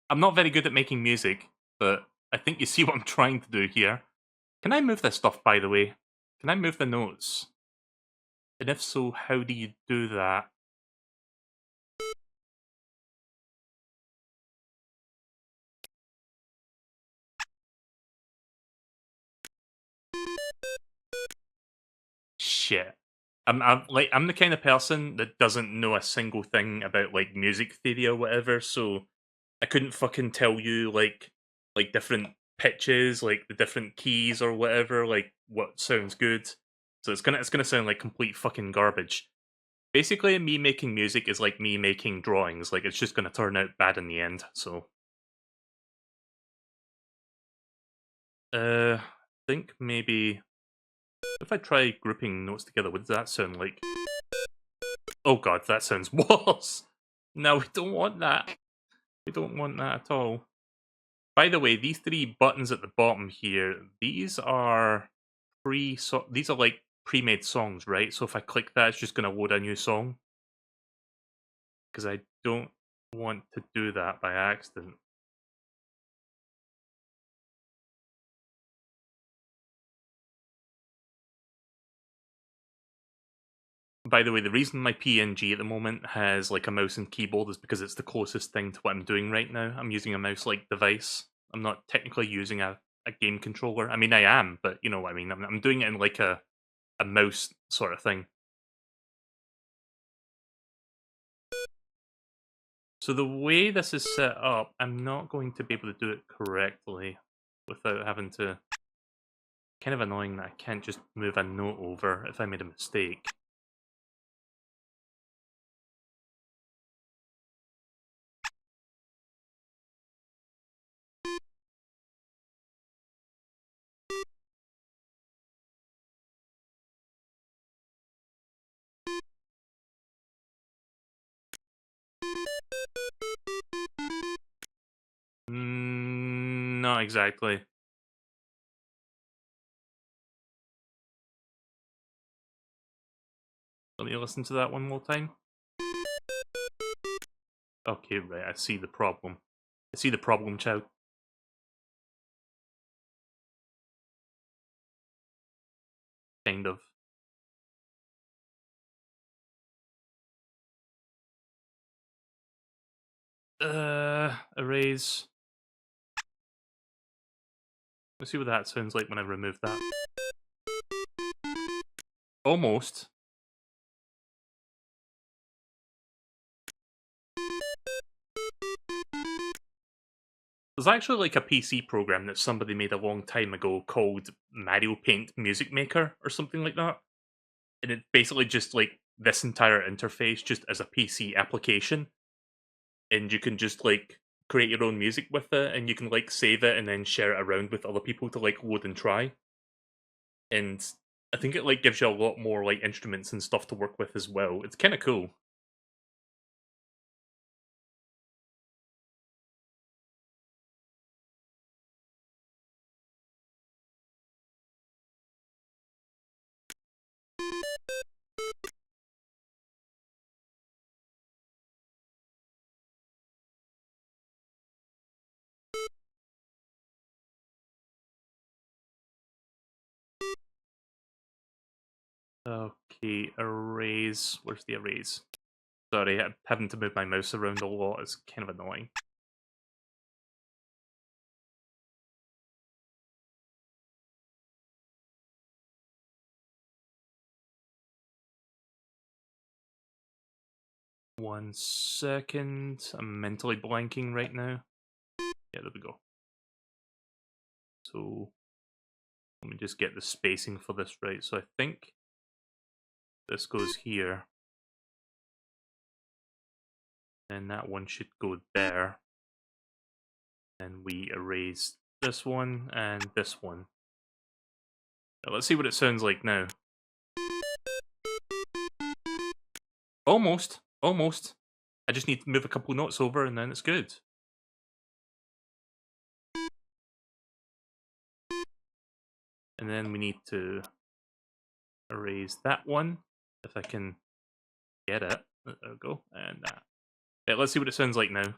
[SPEAKER 1] I'm not very good at making music, but I think you see what I'm trying to do here. Can I move this stuff, by the way? Can I move the notes? And if so, how do you do that? Shit. I'm the kind of person that doesn't know a single thing about like music theory or whatever, so I couldn't fucking tell you like different pitches, like the different keys or whatever, like what sounds good. So it's gonna sound like complete fucking garbage. Basically, me making music is like me making drawings. Like it's just gonna turn out bad in the end. So, I think maybe if I try grouping notes together, what does that sound like? Oh god, that sounds worse. No, we don't want that. We don't want that at all. By the way, these three buttons at the bottom here, these are these are like pre-made songs, right? So if I click that, it's just gonna load a new song. Because I don't want to do that by accident. By the way, the reason my PNG at the moment has like a mouse and keyboard is because it's the closest thing to what I'm doing right now. I'm using a mouse-like device. I'm not technically using a game controller. I mean, I am, but you know what I mean. I'm doing it in like a mouse sort of thing. So the way this is set up, I'm not going to be able to do it correctly without having to... Kind of annoying that I can't just move a note over if I made a mistake. Not exactly. Let me listen to that one more time. Okay, right, I see the problem. I see the problem, child. Kind of. Erase. Let's see what that sounds like when I remove that. Almost. There's actually like a PC program that somebody made a long time ago called Mario Paint Music Maker or something like that. And it's basically just like this entire interface just as a PC application. And you can just like create your own music with it and you can like save it and then share it around with other people to like load and try. And I think it like gives you a lot more like instruments and stuff to work with as well. It's kind of cool. Okay, arrays. Where's the arrays? Sorry, having to move my mouse around a lot is kind of annoying. One second. I'm mentally blanking right now. Yeah, there we go. So let me just get the spacing for this right. So I think this goes here. And that one should go there. And we erase this one and this one. Now, let's see what it sounds like now. Almost. Almost. I just need to move a couple notes over and then it's good. And then we need to erase that one, if I can get it. There we go. And that. Yeah, let's see what it sounds like now.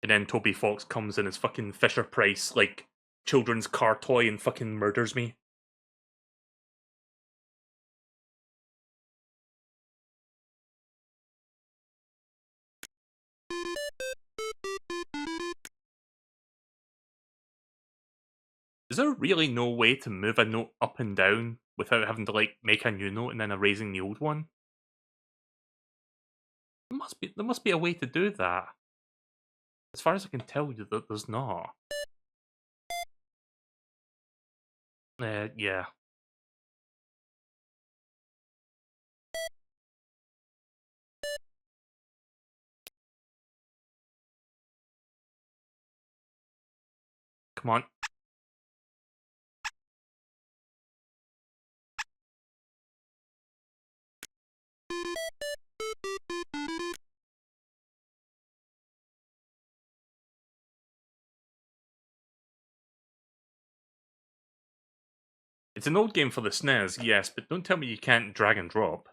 [SPEAKER 1] And then Toby Fox comes in as fucking Fisher Price, like, children's car toy and fucking murders me. Is there really no way to move a note up and down without having to, like, make a new note and then erasing the old one? There must be a way to do that. As far as I can tell you, there's not. Yeah. Come on. It's an old game for the SNES, yes, but don't tell me you can't drag and drop.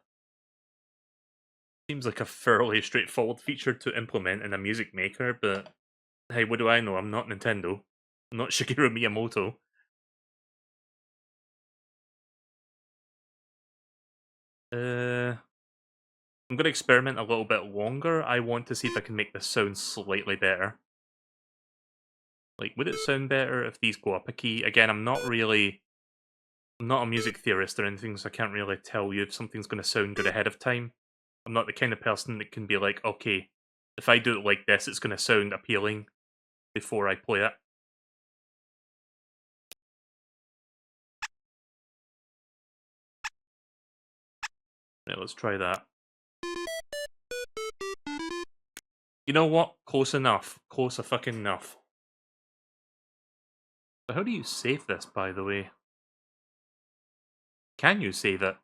[SPEAKER 1] Seems like a fairly straightforward feature to implement in a music maker, but hey, what do I know? I'm not Nintendo. I'm not Shigeru Miyamoto. I'm gonna experiment a little bit longer. I want to see if I can make this sound slightly better. Like, would it sound better if these go up a key? Again, I'm not a music theorist or anything, so I can't really tell you if something's gonna sound good ahead of time. I'm not the kind of person that can be like, okay, if I do it like this, it's gonna sound appealing before I play it. Right, let's try that. You know what? Close enough. Close a fucking enough. But how do you save this, by the way? Can you save it?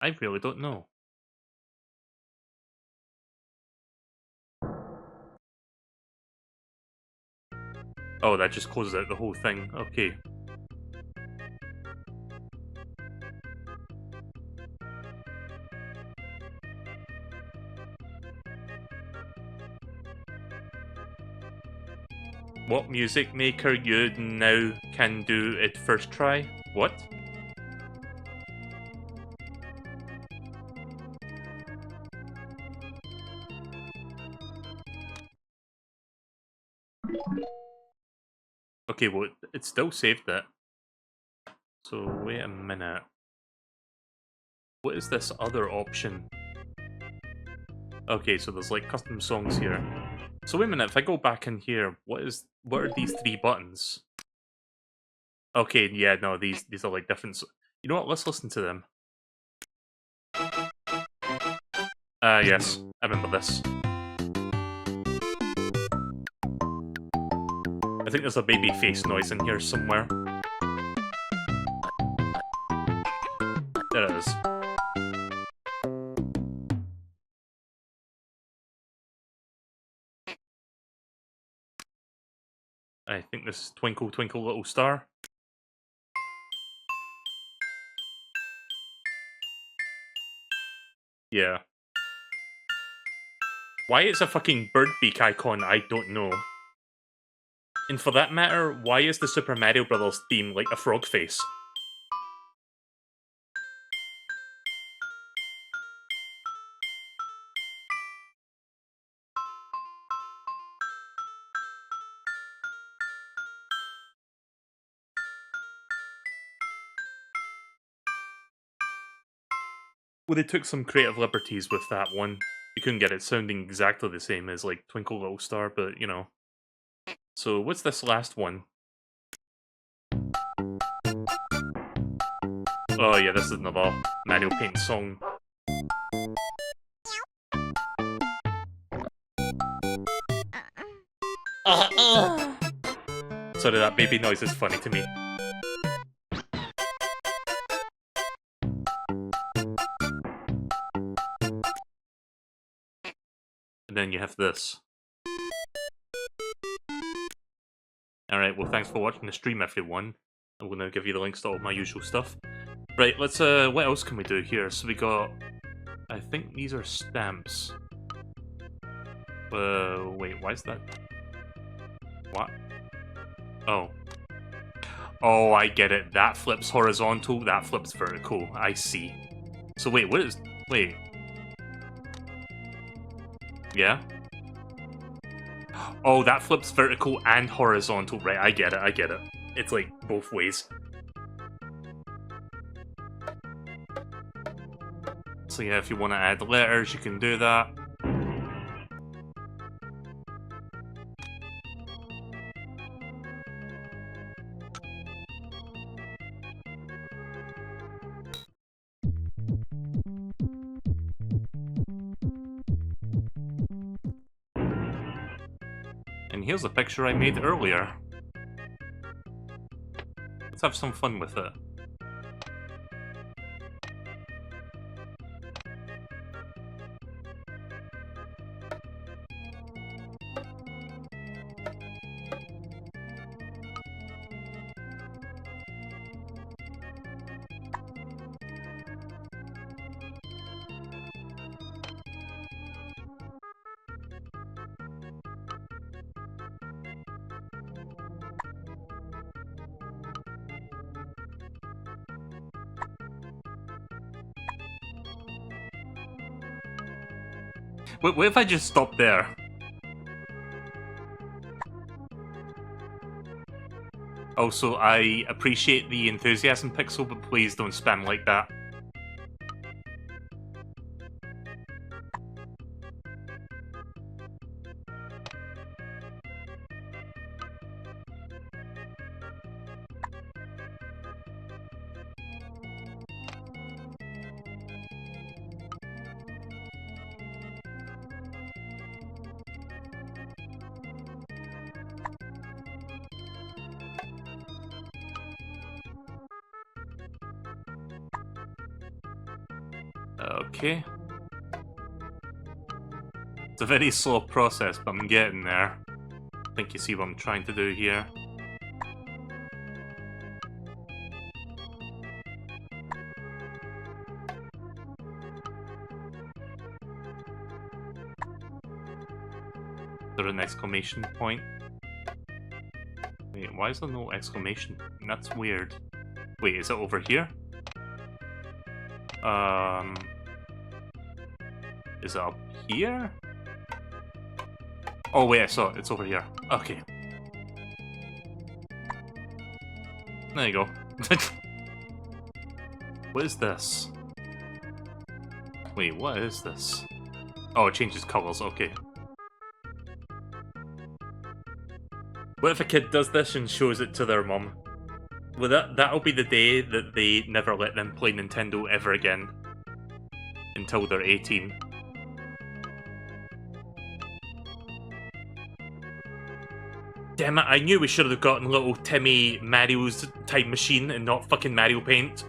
[SPEAKER 1] I really don't know. Oh, that just closes out the whole thing. Okay. What music maker you now can do it first try? What? Okay, well, it still saved it. So, wait a minute. What is this other option? Okay, so there's like custom songs here. So wait a minute, if I go back in here, what are these three buttons? Okay, yeah, no, these are like different. You know what? Let's listen to them. Yes, I remember this. I think there's a baby face noise in here somewhere. There it is. I think this is Twinkle Twinkle Little Star. Yeah. Why it's a fucking bird beak icon, I don't know. And for that matter, why is the Super Mario Bros. Theme like a frog face? Well, they took some creative liberties with that one. You couldn't get it sounding exactly the same as, like, Twinkle Little Star, but, you know. So, what's this last one? Oh yeah, this is another Mario Paint song. Sorry, that baby noise is funny to me. And then you have this. Alright, well thanks for watching the stream, everyone. I'm gonna give you the links to all my usual stuff. Right, let's, what else can we do here? So we got... I think these are stamps. Wait, why is that... What? Oh. Oh, I get it. That flips horizontal, that flips vertical. I see. So wait, what is... Wait. Yeah? Oh, that flips vertical and horizontal. Right, I get it, I get it. It's like both ways. So yeah, if you want to add letters, you can do that. And here's a picture I made earlier. Let's have some fun with it. What if I just stop there? Also, I appreciate the enthusiasm, Pixel, but please don't spam like that. Okay. It's a very slow process, but I'm getting there. I think you see what I'm trying to do here. Is there an exclamation point? Wait, why is there no exclamation? That's weird. Wait, is it over here? Is it up here? Oh wait, I saw it. It's over here. Okay. There you go. What is this? Wait, what is this? Oh, it changes colors. Okay. What if a kid does this and shows it to their mum? Well, that'll be the day that they never let them play Nintendo ever again. Until they're 18. Damn it, I knew we should have gotten little Timmy Mario's Time Machine and not fucking Mario Paint.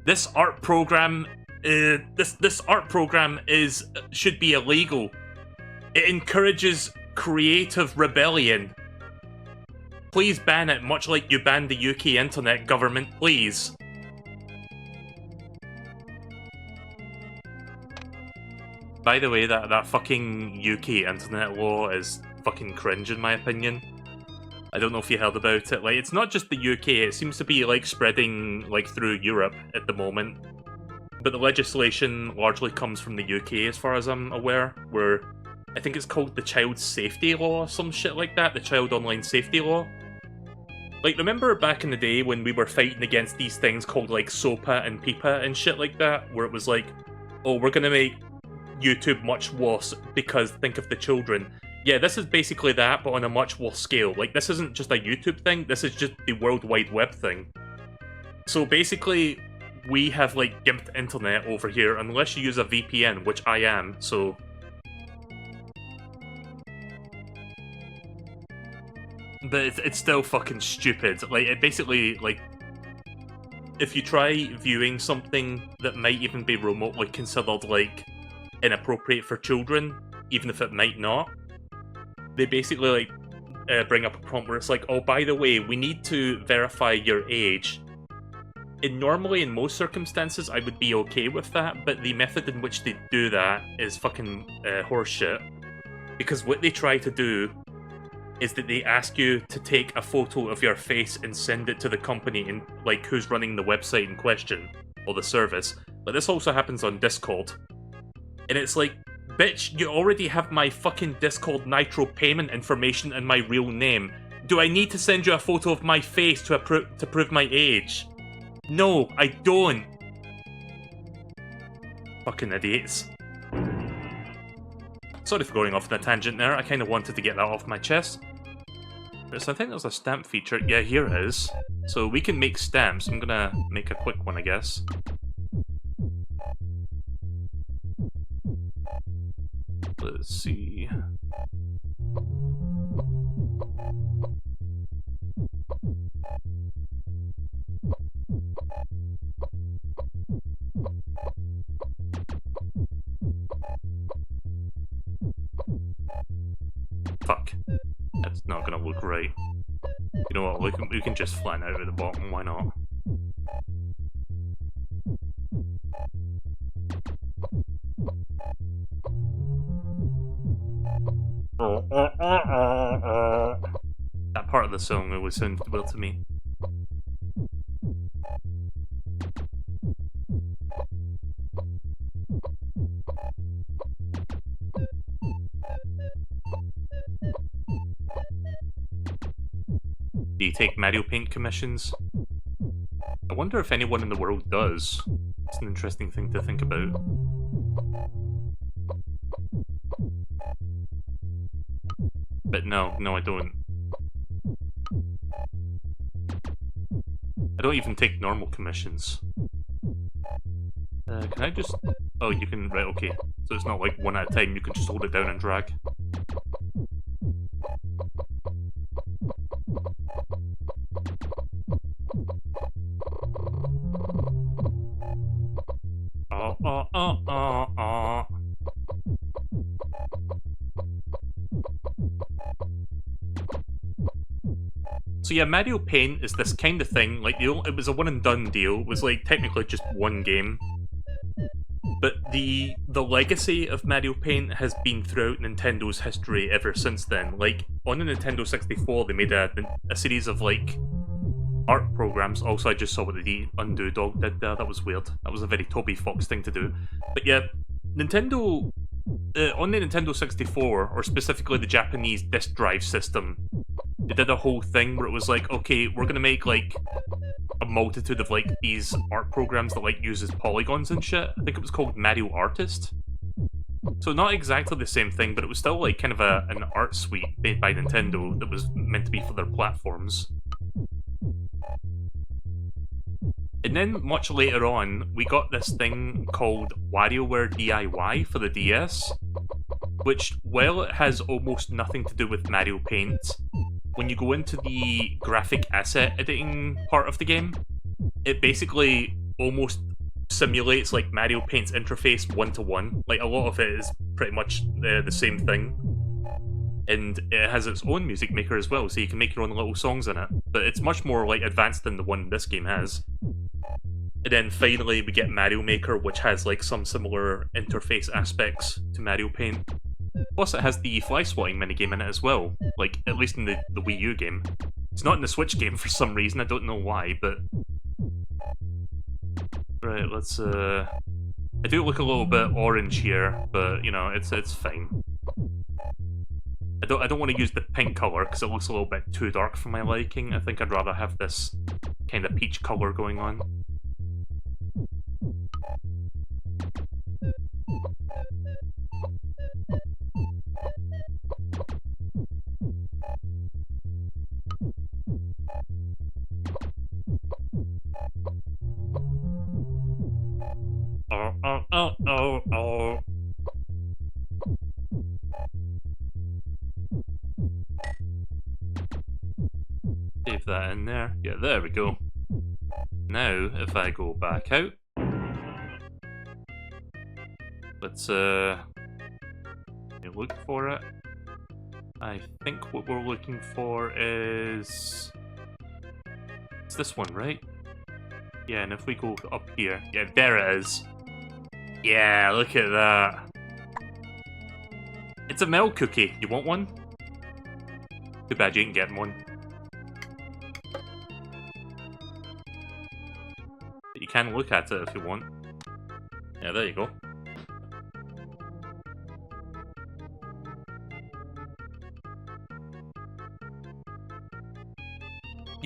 [SPEAKER 1] This art program, this art program should be illegal. It encourages creative rebellion. Please ban it, much like you banned the UK internet government, please. By the way, that fucking UK internet law is fucking cringe in my opinion. I don't know if you heard about it. Like, it's not just the UK, it seems to be like spreading like through Europe at the moment. But the legislation largely comes from the UK as far as I'm aware, where I think it's called the Child Safety Law or some shit like that, the Child Online Safety Law. Like, remember back in the day when we were fighting against these things called like SOPA and PIPA and shit like that, where it was like, oh, we're gonna make YouTube much worse because think of the children. Yeah, this is basically that, but on a much worse scale. Like, this isn't just a YouTube thing, this is just the World Wide Web thing. So basically, we have like gimped internet over here, unless you use a VPN, which I am, so... But it's still fucking stupid. Like, it basically, like... If you try viewing something that might even be remotely considered, like, inappropriate for children, even if it might not, they basically like bring up a prompt where it's like, oh, by the way, we need to verify your age. And normally in most circumstances I would be okay with that, but the method in which they do that is fucking horseshit. Because what they try to do is that they ask you to take a photo of your face and send it to the company and like who's running the website in question or the service. But this also happens on Discord. And it's like, bitch, you already have my fucking Discord Nitro payment information and my real name. Do I need to send you a photo of my face to prove my age? No, I don't! Fucking idiots. Sorry for going off on a tangent there, I kind of wanted to get that off my chest. Right, so I think there's a stamp feature. Yeah, here it is. So we can make stamps. I'm gonna make a quick one, I guess. Let's see. Fuck. That's not gonna look right. You know what, we can just flatten out at the bottom, why not? That part of the song always sounded well to me. Do you take Mario Paint commissions? I wonder if anyone in the world does. It's an interesting thing to think about. But no, I don't. I don't even take normal commissions. Can I just... Oh, you can... Right, okay. So it's not like one at a time, you can just hold it down and drag. So yeah, Mario Paint is this kind of thing, like, it was a one and done deal, it was like technically just one game. But the legacy of Mario Paint has been throughout Nintendo's history ever since then. Like, on the Nintendo 64 they made a series of, like, art programs. Also, I just saw what the Undo Dog did there, that was weird. That was a very Toby Fox thing to do. But yeah, Nintendo... on the Nintendo 64, or specifically the Japanese disk drive system, they did a whole thing where it was like, okay, we're gonna make, like, a multitude of, like, these art programs that, like, uses polygons and shit. I think it was called Mario Artist. So not exactly the same thing, but it was still, like, kind of an art suite made by Nintendo that was meant to be for their platforms. And then, much later on, we got this thing called WarioWare DIY for the DS, which, while it has almost nothing to do with Mario Paint, when you go into the graphic asset editing part of the game, it basically almost simulates, like, Mario Paint's interface one-to-one. Like, a lot of it is pretty much the same thing. And it has its own music maker as well, so you can make your own little songs in it. But it's much more, like, advanced than the one this game has. And then finally we get Mario Maker, which has, like, some similar interface aspects to Mario Paint. Plus it has the fly swatting minigame in it as well, like, at least in the Wii U game. It's not in the Switch game for some reason, I don't know why, but... Right, let's, I do look a little bit orange here, but, you know, it's fine. I don't want to use the pink colour, because it looks a little bit too dark for my liking. I think I'd rather have this kind of peach colour going on. Oh. Save that in there. Yeah, there we go. Now, if I go back out, let's look for it. I think what we're looking for is... It's this one, right? Yeah, and if we go up here... Yeah, there it is. Yeah, look at that. It's a Mel cookie. You want one? Too bad you ain't getting one. But you can look at it if you want. Yeah, there you go.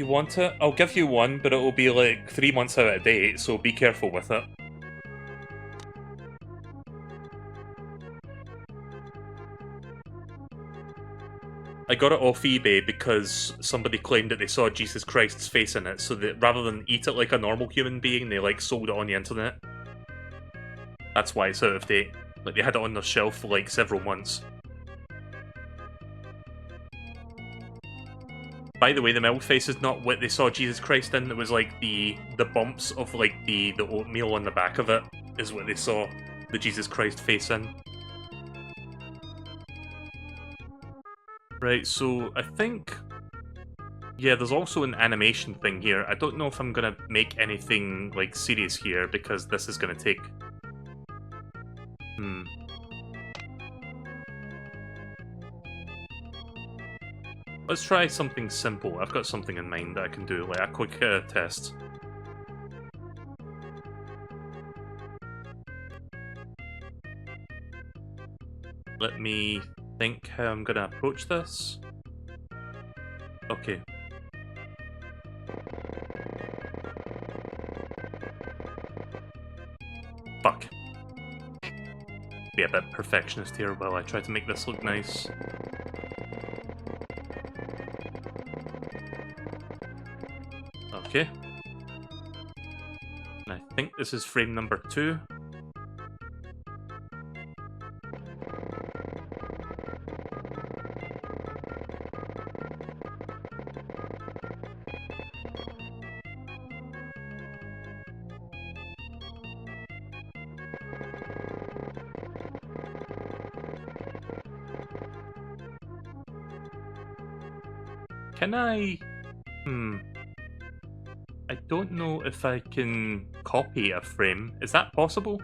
[SPEAKER 1] You want it? I'll give you one, but it'll be like 3 months out of date, so be careful with it. I got it off eBay because somebody claimed that they saw Jesus Christ's face in it, so that rather than eat it like a normal human being, they like sold it on the internet. That's why it's out of date. Like they had it on their shelf for like several months. By the way, the milk face is not what they saw Jesus Christ in. It was like the bumps of like the oatmeal on the back of it is what they saw the Jesus Christ face in. Right, so I think... Yeah, there's also an animation thing here. I don't know if I'm gonna make anything, like, serious here, because this is gonna take... Let's try something simple. I've got something in mind that I can do, like a quick test. Let me think how I'm gonna approach this. Okay. Fuck. Be a bit perfectionist here while I try to make this look nice. Okay. And I think this is frame number 2. Can I... I don't know if I can copy a frame. Is that possible?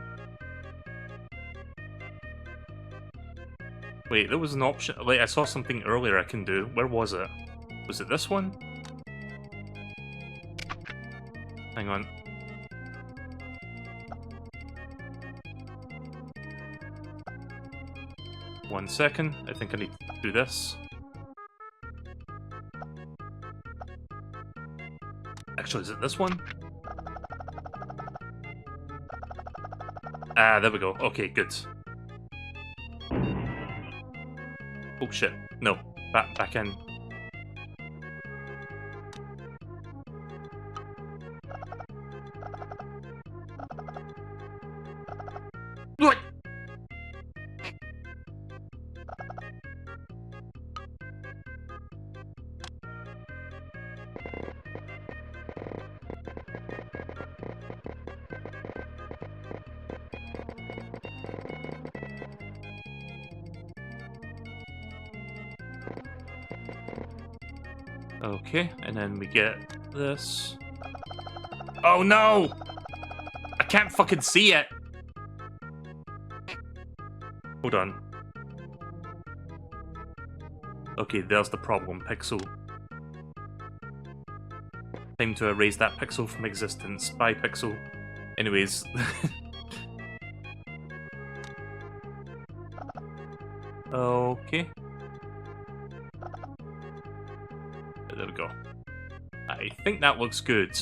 [SPEAKER 1] Wait, there was an option... Like, I saw something earlier I can do. Where was it? Was it this one? Hang on. One second. I think I need to do this. Actually, is it this one? Ah, there we go. Okay, good. Oh shit. No. Back in. What? Okay, and then we get this. Oh no! I can't fucking see it! Hold on. Okay, there's the problem, pixel. Time to erase that pixel from existence. Bye, pixel. Anyways. Okay. There we go. I think that looks good.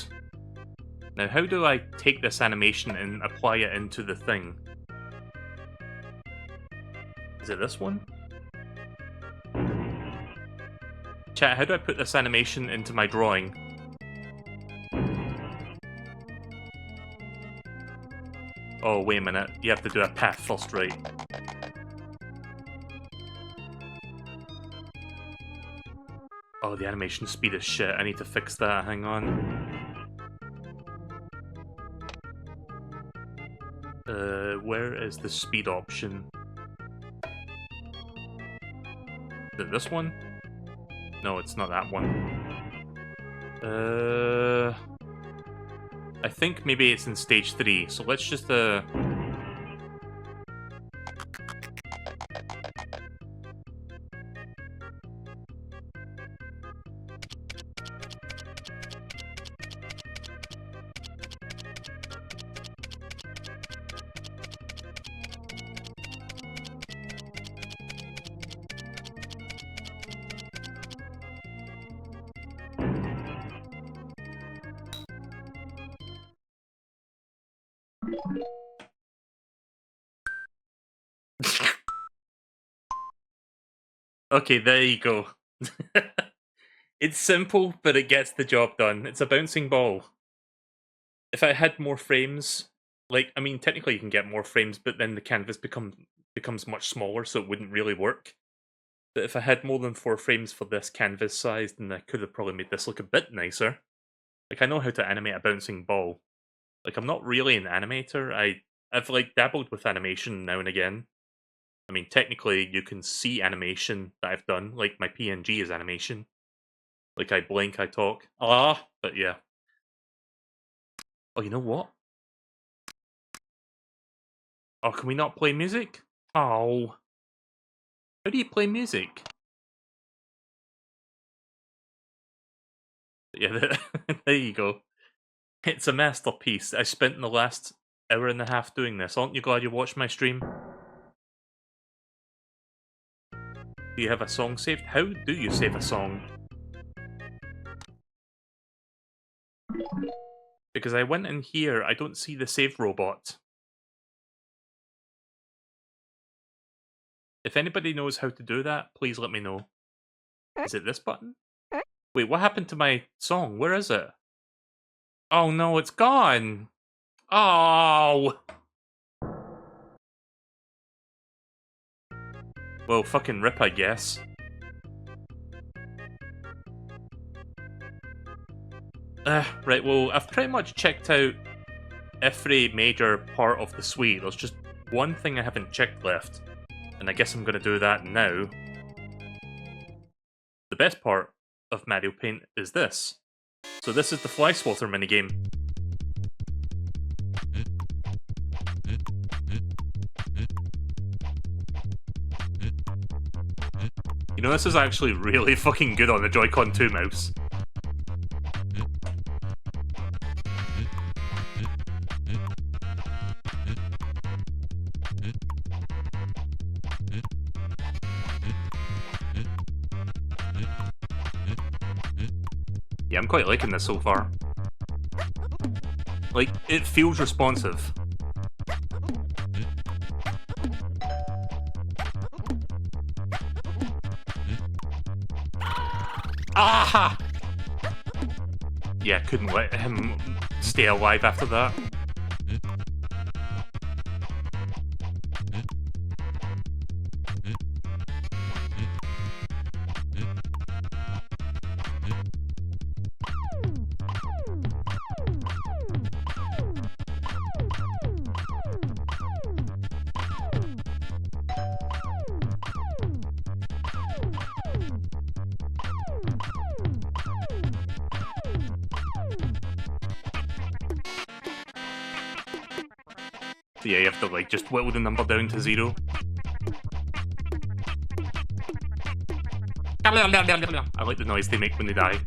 [SPEAKER 1] Now, how do I take this animation and apply it into the thing? Is it this one? Chat, how do I put this animation into my drawing? Oh, wait a minute. You have to do a path first, right? Oh, the animation speed is shit. I need to fix that. Hang on. Where is the speed option? Is it this one? No, it's not that one. I think maybe it's in stage 3, so let's just, Okay, there you go. It's simple, but it gets the job done. It's a bouncing ball. If I had more frames, like, I mean, technically you can get more frames, but then the canvas becomes much smaller, so it wouldn't really work. But if I had more than 4 frames for this canvas size, then I could have probably made this look a bit nicer. Like, I know how to animate a bouncing ball. Like, I'm not really an animator. I've like dabbled with animation now and again. I mean, technically, you can see animation that I've done. Like, my PNG is animation. Like, I blink, I talk. Ah, but yeah. Oh, you know what? Oh, can we not play music? Oh. How do you play music? Yeah, there you go. It's a masterpiece. I spent the last hour and a half doing this. Aren't you glad you watched my stream? Do you have a song saved? How do you save a song? Because I went in here, I don't see the save robot. If anybody knows how to do that, please let me know. Is it this button? Wait, what happened to my song? Where is it? Oh no, it's gone! Oh! Well, fucking rip, I guess. Right, well, I've pretty much checked out every major part of the suite. There's just one thing I haven't checked left, and I guess I'm gonna do that now. The best part of Mario Paint is this. So this is the Fly Swatter minigame. You know, this is actually really fucking good on the Joycon 2 mouse. Yeah, I'm quite liking this so far. Like, it feels responsive. Ah! Yeah, couldn't let him stay alive after that. So yeah, you have to like just whittle the number down to 0. I like the noise they make when they die.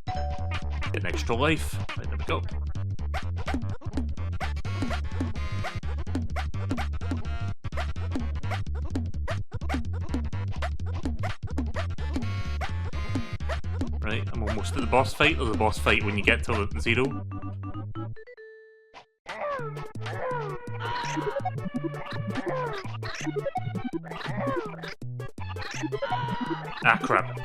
[SPEAKER 1] Get an extra life. Right, there we go. Right, I'm almost at the boss fight. There's a boss fight when you get to 0. Ah, crap.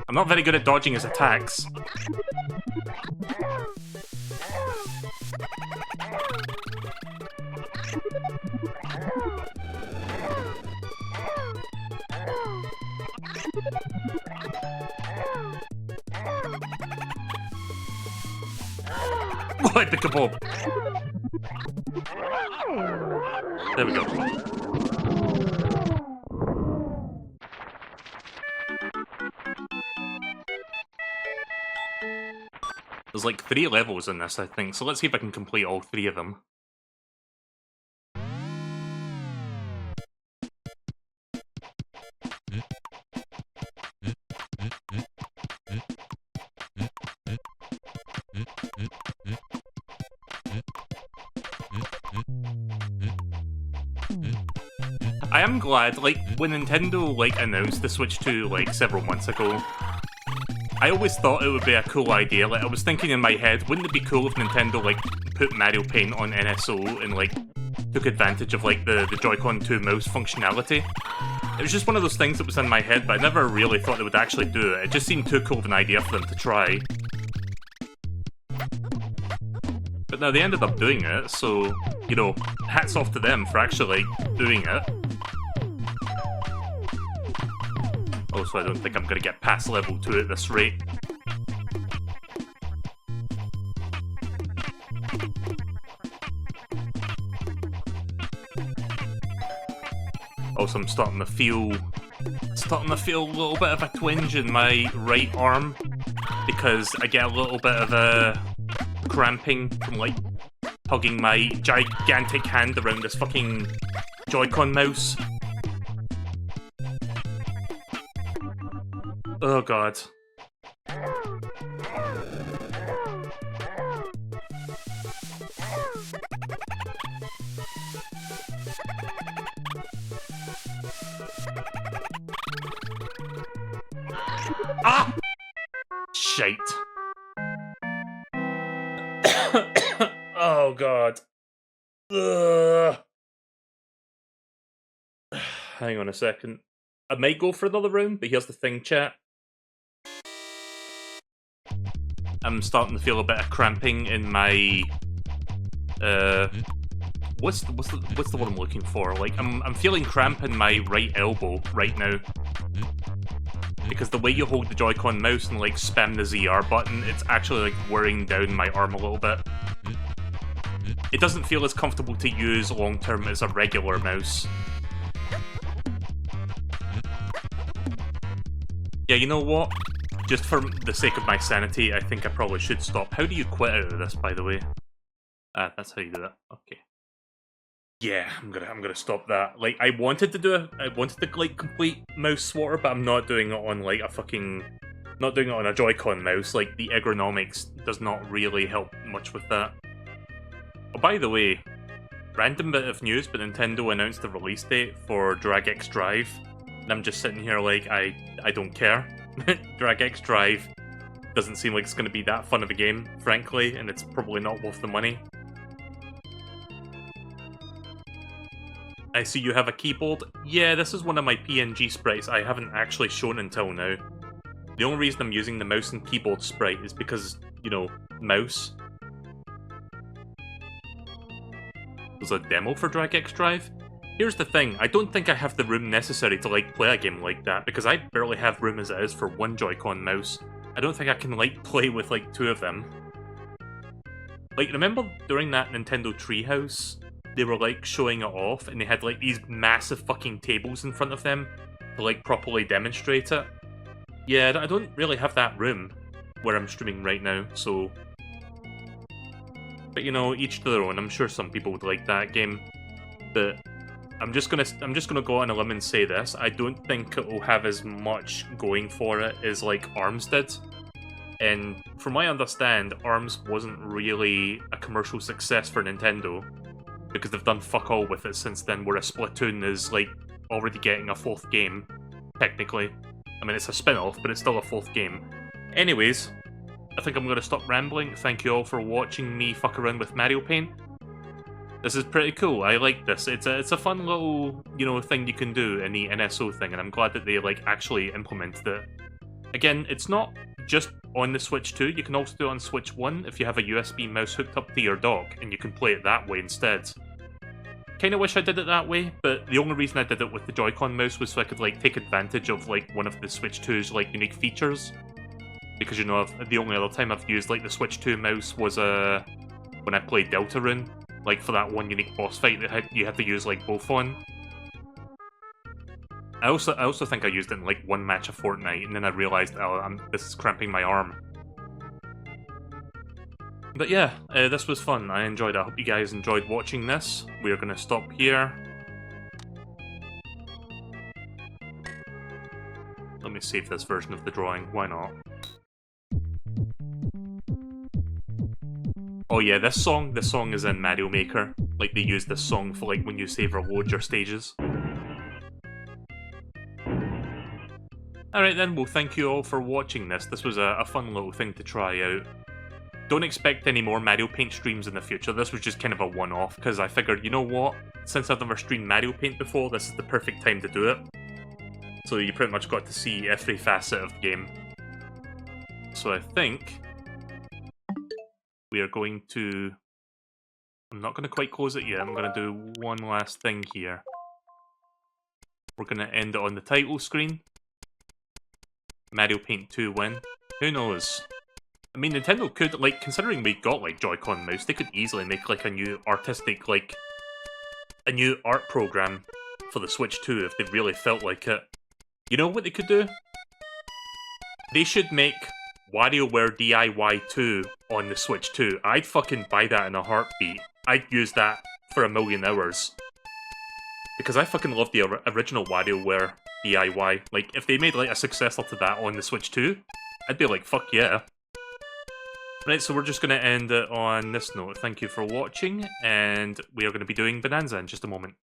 [SPEAKER 1] I'm not very good at dodging his attacks. What the kabob? There we go. There's like 3 levels in this, I think, so let's see if I can complete all 3 of them. I am glad, like, when Nintendo, like, announced the Switch 2, like, several months ago, I always thought it would be a cool idea. Like, I was thinking in my head, wouldn't it be cool if Nintendo, like, put Mario Paint on NSO and, like, took advantage of, like, the Joycon 2 mouse functionality? It was just one of those things that was in my head, but I never really thought they would actually do it. It just seemed too cool of an idea for them to try. But now they ended up doing it, so, you know, hats off to them for actually, like, doing it. Also, I don't think I'm gonna get past level 2 at this rate. Also, I'm starting to feel a little bit of a twinge in my right arm because I get a little bit of a cramping from, like, hugging my gigantic hand around this fucking Joy-Con mouse. Oh god. Ah! Shite. Oh god. Ugh. Hang on a second. I might go for another round, but here's the thing, chat. I'm starting to feel a bit of cramping in my what's the one I'm looking for? Like I'm feeling cramp in my right elbow right now. Because the way you hold the Joy-Con mouse and like spam the ZR button, it's actually like wearing down my arm a little bit. It doesn't feel as comfortable to use long term as a regular mouse. Yeah, you know what? Just for the sake of my sanity, I think I probably should stop. How do you quit out of this, by the way? That's how you do that. Okay. Yeah, I'm gonna stop that. Like, I wanted to like complete mouse swatter, but I'm not doing it on like a fucking, not doing it on a Joy-Con mouse. Like, the ergonomics does not really help much with that. Oh, by the way, random bit of news, but Nintendo announced the release date for Drag X Drive, and I'm just sitting here like, I don't care. Drag X Drive doesn't seem like it's going to be that fun of a game, frankly, and it's probably not worth the money. I see you have a keyboard. Yeah, this is one of my PNG sprites I haven't actually shown until now. The only reason I'm using the mouse and keyboard sprite is because, you know, mouse. There's a demo for Drag X Drive. Here's the thing, I don't think I have the room necessary to, like, play a game like that, because I barely have room as it is for one Joy-Con mouse. I don't think I can, like, play with, like, two of them. Like, remember during that Nintendo Treehouse, they were, like, showing it off, and they had, like, these massive fucking tables in front of them to, like, properly demonstrate it? Yeah, I don't really have that room where I'm streaming right now, so... But, you know, each to their own. I'm sure some people would like that game, but... I'm just gonna go on a limb and say this. I don't think it will have as much going for it as like ARMS did. And from what I understand, ARMS wasn't really a commercial success for Nintendo because they've done fuck all with it since then. Whereas Splatoon is like already getting a fourth game, technically. I mean, it's a spin-off, but it's still a fourth game. Anyways, I think I'm gonna stop rambling. Thank you all for watching me fuck around with Mario Paint. This is pretty cool. I like this. It's a fun little, you know, thing you can do in the NSO thing, and I'm glad that they like actually implemented it. Again, it's not just on the Switch 2. You can also do it on Switch 1 if you have a USB mouse hooked up to your dock, and you can play it that way instead. Kinda wish I did it that way, but the only reason I did it with the Joy-Con mouse was so I could like take advantage of like one of the Switch 2's like unique features. Because, you know, the only other time I've used like the Switch 2 mouse was when I played Deltarune. Like, for that one unique boss fight that you had to use, like, both on. I also think I used it in, like, one match of Fortnite, and then I realized, oh, this is cramping my arm. But yeah, this was fun. I enjoyed it. I hope you guys enjoyed watching this. We're gonna stop here. Let me save this version of the drawing. Why not? Oh yeah, this song is in Mario Maker. Like, they use this song for, like, when you save or load your stages. Alright then, well thank you all for watching this. This was a fun little thing to try out. Don't expect any more Mario Paint streams in the future. This was just kind of a one-off, because I figured, you know what? Since I've never streamed Mario Paint before, this is the perfect time to do it. So you pretty much got to see every facet of the game. So I think we are going to... I'm not going to quite close it yet. I'm going to do one last thing here. We're going to end it on the title screen. Mario Paint 2 win. Who knows? I mean, Nintendo could, like, considering we got, like, Joycon mouse, they could easily make, like, a new artistic, like, a new art program for the Switch 2 if they really felt like it. You know what they could do? They should make WarioWare DIY 2 on the Switch 2. I'd fucking buy that in a heartbeat. I'd use that for 1,000,000 hours. Because I fucking love the original WarioWare DIY. Like, if they made, like, a successor to that on the Switch 2, I'd be like, fuck yeah. Right, so we're just going to end it on this note. Thank you for watching, and we are going to be doing Bonanza in just a moment.